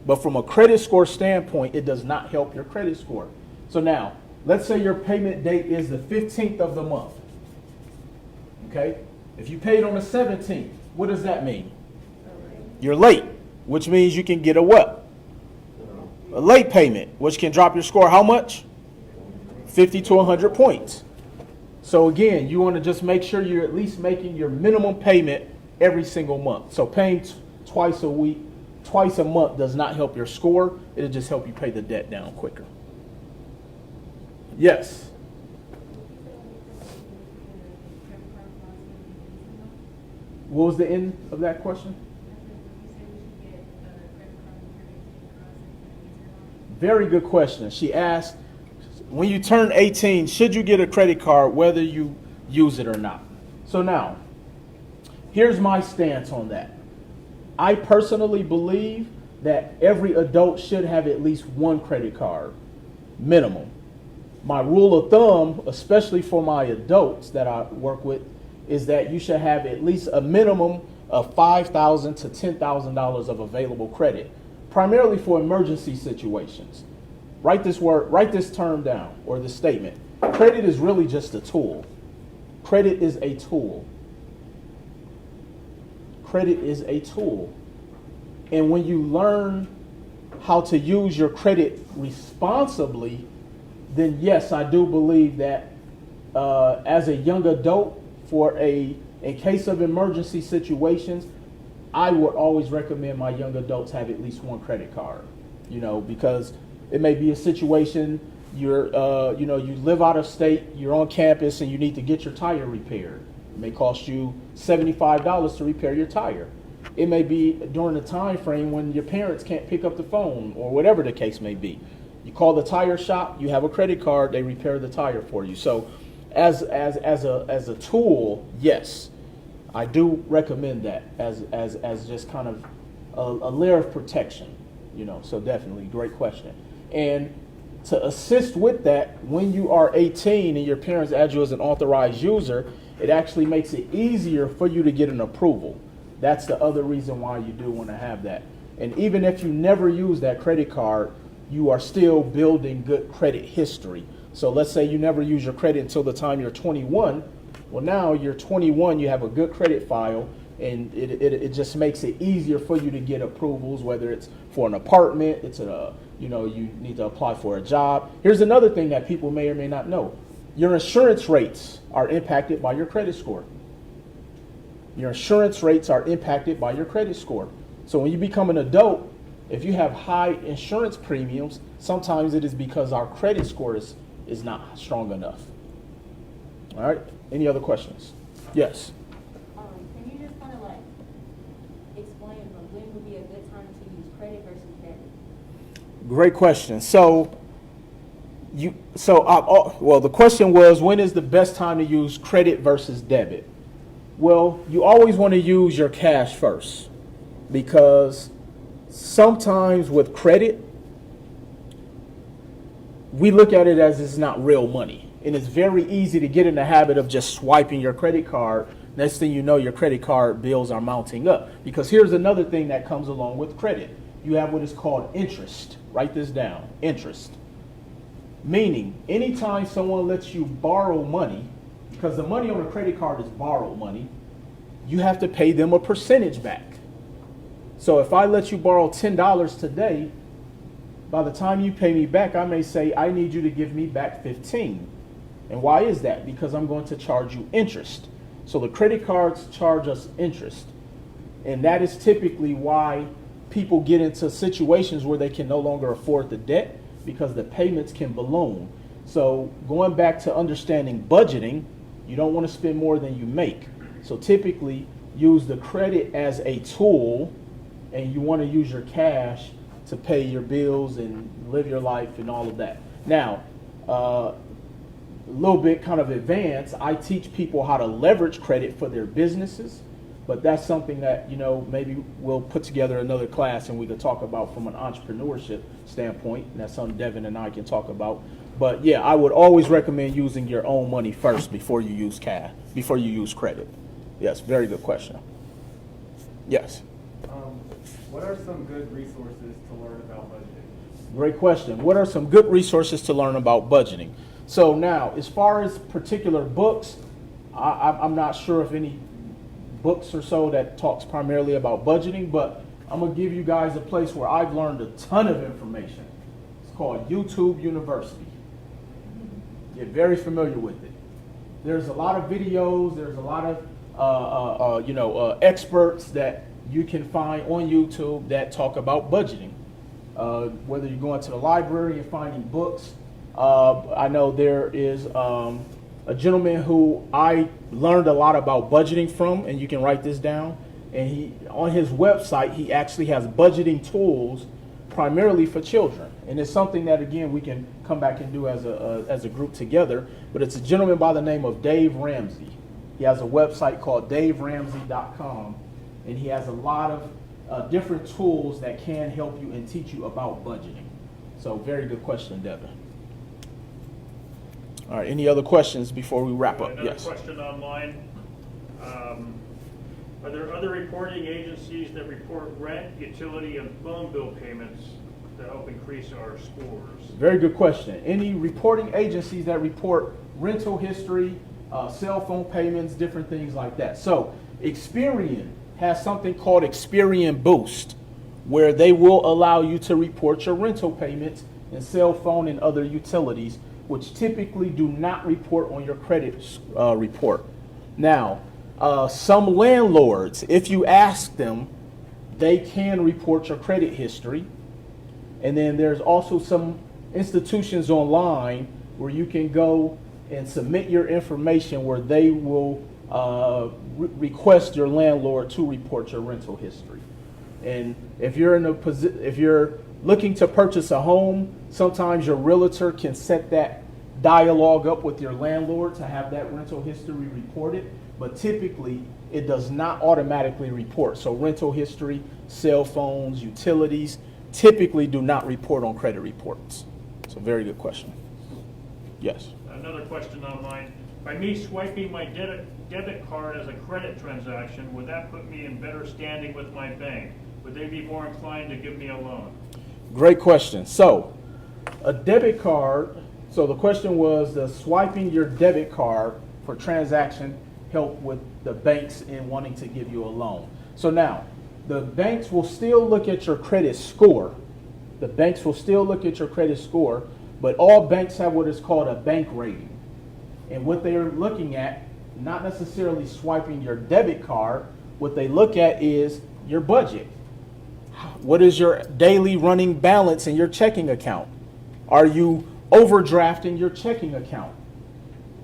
but from a credit score standpoint, it does not help your credit score. So now, let's say your payment date is the 15th of the month. Okay? If you paid on the 17th, what does that mean? You're late, which means you can get a what? A late payment, which can drop your score how much? 50 to 100 points. So again, you want to just make sure you're at least making your minimum payment every single month. So paying twice a week, twice a month does not help your score. It'll just help you pay the debt down quicker. Yes. What was the end of that question? Very good question. She asked, when you turn 18, should you get a credit card whether you use it or not? So now, here's my stance on that. I personally believe that every adult should have at least one credit card, minimum. My rule of thumb, especially for my adults that I work with, is that you should have at least a minimum of $5,000 to $10,000 of available credit, primarily for emergency situations. Write this term down, or this statement. Credit is really just a tool. Credit is a tool. Credit is a tool. And when you learn how to use your credit responsibly, then yes, I do believe that as a young adult, in case of emergency situations, I would always recommend my young adults have at least one credit card. Because it may be a situation you live out of state, you're on campus, and you need to get your tire repaired. It may cost you $75 to repair your tire. It may be during the time frame when your parents can't pick up the phone, or whatever the case may be. You call the tire shop, you have a credit card, they repair the tire for you. So as a tool, yes, I do recommend that as just kind of a layer of protection, so definitely great question. And to assist with that, when you are 18 and your parents add you as an authorized user, it actually makes it easier for you to get an approval. That's the other reason why you do want to have that. And even if you never use that credit card, you are still building good credit history. So let's say you never use your credit until the time you're 21. Well, now you're 21, you have a good credit file, and it just makes it easier for you to get approvals, whether it's for an apartment, you need to apply for a job. Here's another thing that people may or may not know. Your insurance rates are impacted by your credit score. Your insurance rates are impacted by your credit score. So when you become an adult, if you have high insurance premiums, sometimes it is because our credit score is not strong enough. All right. Any other questions? Yes. Can you just kind of explain when would be a good time to use credit versus debit? Great question. The question was, when is the best time to use credit versus debit? Well, you always want to use your cash first, because sometimes with credit, we look at it as it's not real money. And it's very easy to get in the habit of just swiping your credit card. Next thing you know, your credit card bills are mounting up. Because here's another thing that comes along with credit. You have what is called interest. Write this down, interest. Meaning, anytime someone lets you borrow money, because the money on a credit card is borrowed money, you have to pay them a percentage back. So if I let you borrow $10 today, by the time you pay me back, I may say, I need you to give me back 15. And why is that? Because I'm going to charge you interest. So the credit cards charge us interest. And that is typically why people get into situations where they can no longer afford the debt, because the payments can balloon. So going back to understanding budgeting, you don't want to spend more than you make. So typically use the credit as a tool, and you want to use your cash to pay your bills and live your life and all of that. Now, a little bit kind of advanced, I teach people how to leverage credit for their businesses, but that's something that, you know, maybe we'll put together another class and we could talk about from an entrepreneurship standpoint, and that's something Devin and I can talk about. But yeah, I would always recommend using your own money first before you use cash, before you use credit. Yes, very good question. Yes. What are some good resources to learn about budgeting? Great question. What are some good resources to learn about budgeting? So now, as far as particular books, I'm not sure if any books or so that talks primarily about budgeting, but I'm going to give you guys a place where I've learned a ton of information. It's called YouTube University. Get very familiar with it. There's a lot of videos. There's a lot of experts that you can find on YouTube that talk about budgeting. Whether you're going to the library and finding books. I know there is a gentleman who I learned a lot about budgeting from, and you can write this down. And he, on his website, he actually has budgeting tools primarily for children. And it's something that, again, we can come back and do as a group together. But it's a gentleman by the name of Dave Ramsey. He has a website called daveramsey.com. And he has a lot of different tools that can help you and teach you about budgeting. So very good question, Devin. All right, any other questions before we wrap up? Another Yes. question online. Are there other reporting agencies that report rent, utility, and phone bill payments to help increase our scores? Very good question. Any reporting agencies that report rental history, cell phone payments, different things like that. So Experian has something called Experian Boost, where they will allow you to report your rental payments and cell phone and other utilities, which typically do not report on your credit report. Now, some landlords, if you ask them, they can report your credit history. And then there's also some institutions online where you can go and submit your information where they will request your landlord to report your rental history. And if you're if you're looking to purchase a home, sometimes your realtor can set that dialogue up with your landlord to have that rental history reported, but typically it does not automatically report. So rental history, cell phones, utilities typically do not report on credit reports. So very good question. Yes. Another question online. By me swiping my debit card as a credit transaction, would that put me in better standing with my bank? Would they be more inclined to give me a loan? Great question. So a debit card, so the question was, does swiping your debit card for transaction help with the banks in wanting to give you a loan? So now, the banks will still look at your credit score. The banks will still look at your credit score, but all banks have what is called a bank rating. And what they are looking at, not necessarily swiping your debit card, what they look at is your budget. What is your daily running balance in your checking account? Are you overdrafting your checking account?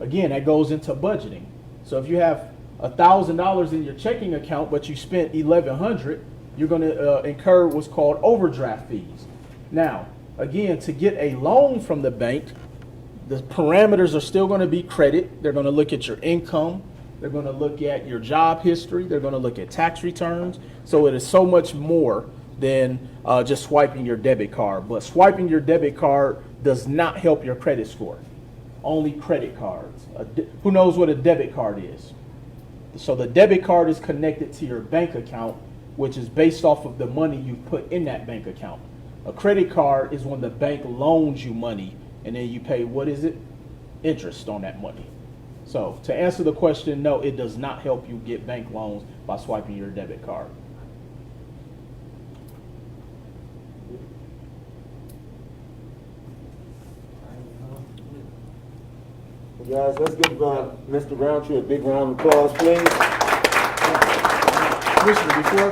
Again, that goes into budgeting. So if you have $1,000 in your checking account, but you spent $1,100, you're going to incur what's called overdraft fees. Now, again, to get a loan from the bank, the parameters are still going to be credit. They're going to look at your income. They're going to look at your job history. They're going to look at tax returns. So it is so much more than just swiping your debit card. But swiping your debit card does not help your credit score. Only credit cards. Who knows what a debit card is? So the debit card is connected to your bank account, which is based off of the money you put in that bank account. A credit card is when the bank loans you money, and then you pay, what is it? Interest on that money. So to answer the question, no, it does not help you get bank loans by swiping your debit card. Guys, let's give Mr. Roundtree a big round of applause, please. Commissioner, before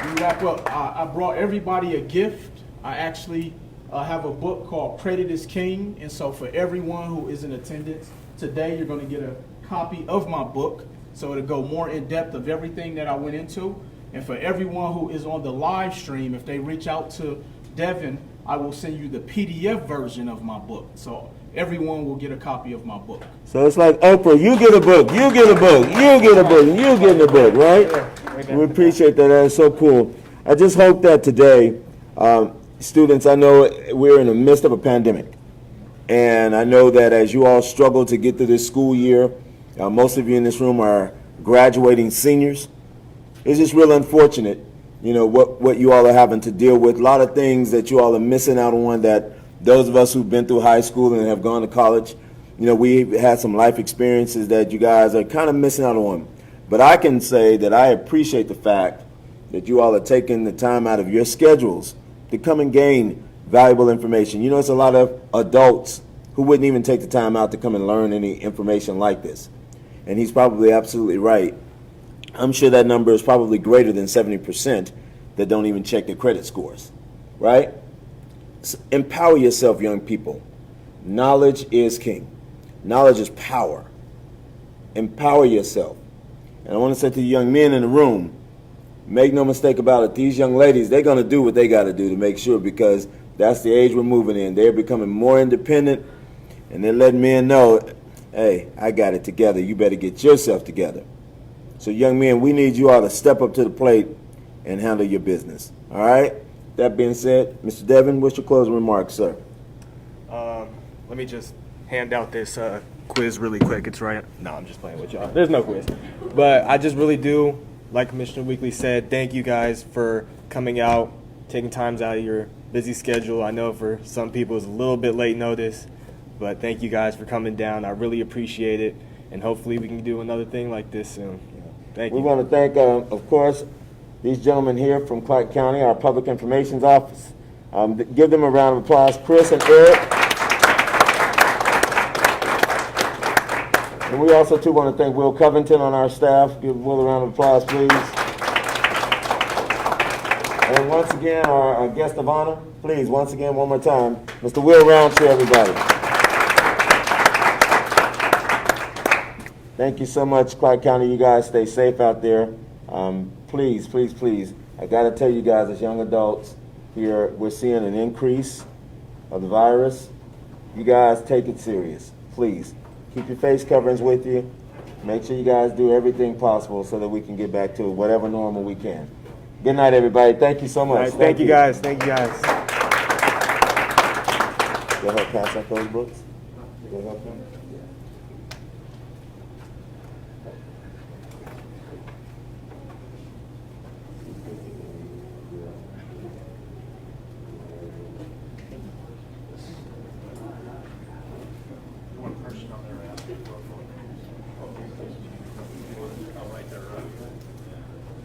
we wrap up, I brought everybody a gift. I actually have a book called Credit is King, and so for everyone who is in attendance today, you're going to get a copy of my book, so it'll go more in depth of everything that I went into. And for everyone who is on the live stream, if they reach out to Devin, I will send you the PDF version of my book. So everyone will get a copy of my book. So it's like Oprah, you get a book, you get a book, you get a book, you get a book, right? We appreciate that. That is so cool. I just hope that today, students, I know we're in the midst of a pandemic. And I know that as you all struggle to get through this school year, most of you in this room are graduating seniors. It's just real unfortunate, you know, what you all are having to deal with. A lot of things that you all are missing out on that those of us who've been through high school and have gone to college, you know, we've had some life experiences that you guys are kind of missing out on. But I can say that I appreciate the fact that you all are taking the time out of your schedules to come and gain valuable information. You know, it's a lot of adults who wouldn't even take the time out to come and learn any information like this. And he's probably absolutely right. I'm sure that number is probably greater than 70% that don't even check their credit scores, right? So empower yourself, young people. Knowledge is king. Knowledge is power. Empower yourself. And I want to say to the young men in the room, make no mistake about it, these young ladies, they're going to do what they got to do to make sure, because that's the age we're moving in. They're becoming more independent, and they're letting men know, hey, I got it together. You better get yourself together. So young men, we need you all to step up to the plate and handle your business. All right? That being said, Mr. Devin, what's your closing remarks, sir? Let me just hand out this quiz really quick. It's right. No, I'm just playing with y'all. There's no quiz. But I just really do, like Commissioner Weekly said, thank you guys for coming out, taking times out of your busy schedule. I know for some people it's a little bit late notice, but thank you guys for coming down. I really appreciate it, and hopefully we can do another thing like this soon. Thank you. We want to thank, of course, these gentlemen here from Clark County, our Public Information Office. Give them a round of applause, Chris and Eric. And we also, too, want to thank Will Covington on our staff. Give Will a round of applause, please. And once again, our guest of honor, please, once again, one more time, Mr. Will Roundtree, everybody. Thank you so much, Clark County. You guys stay safe out there. Please, please, please, I got to tell you guys, as young adults here, we're seeing an increase of the virus. You guys take it serious, please. Keep your face coverings with you. Make sure you guys do everything possible so that we can get back to whatever normal we can. Good night, everybody. Thank you so much. Right, thank you guys. Thank you guys. Go help pass out those books. Go help them.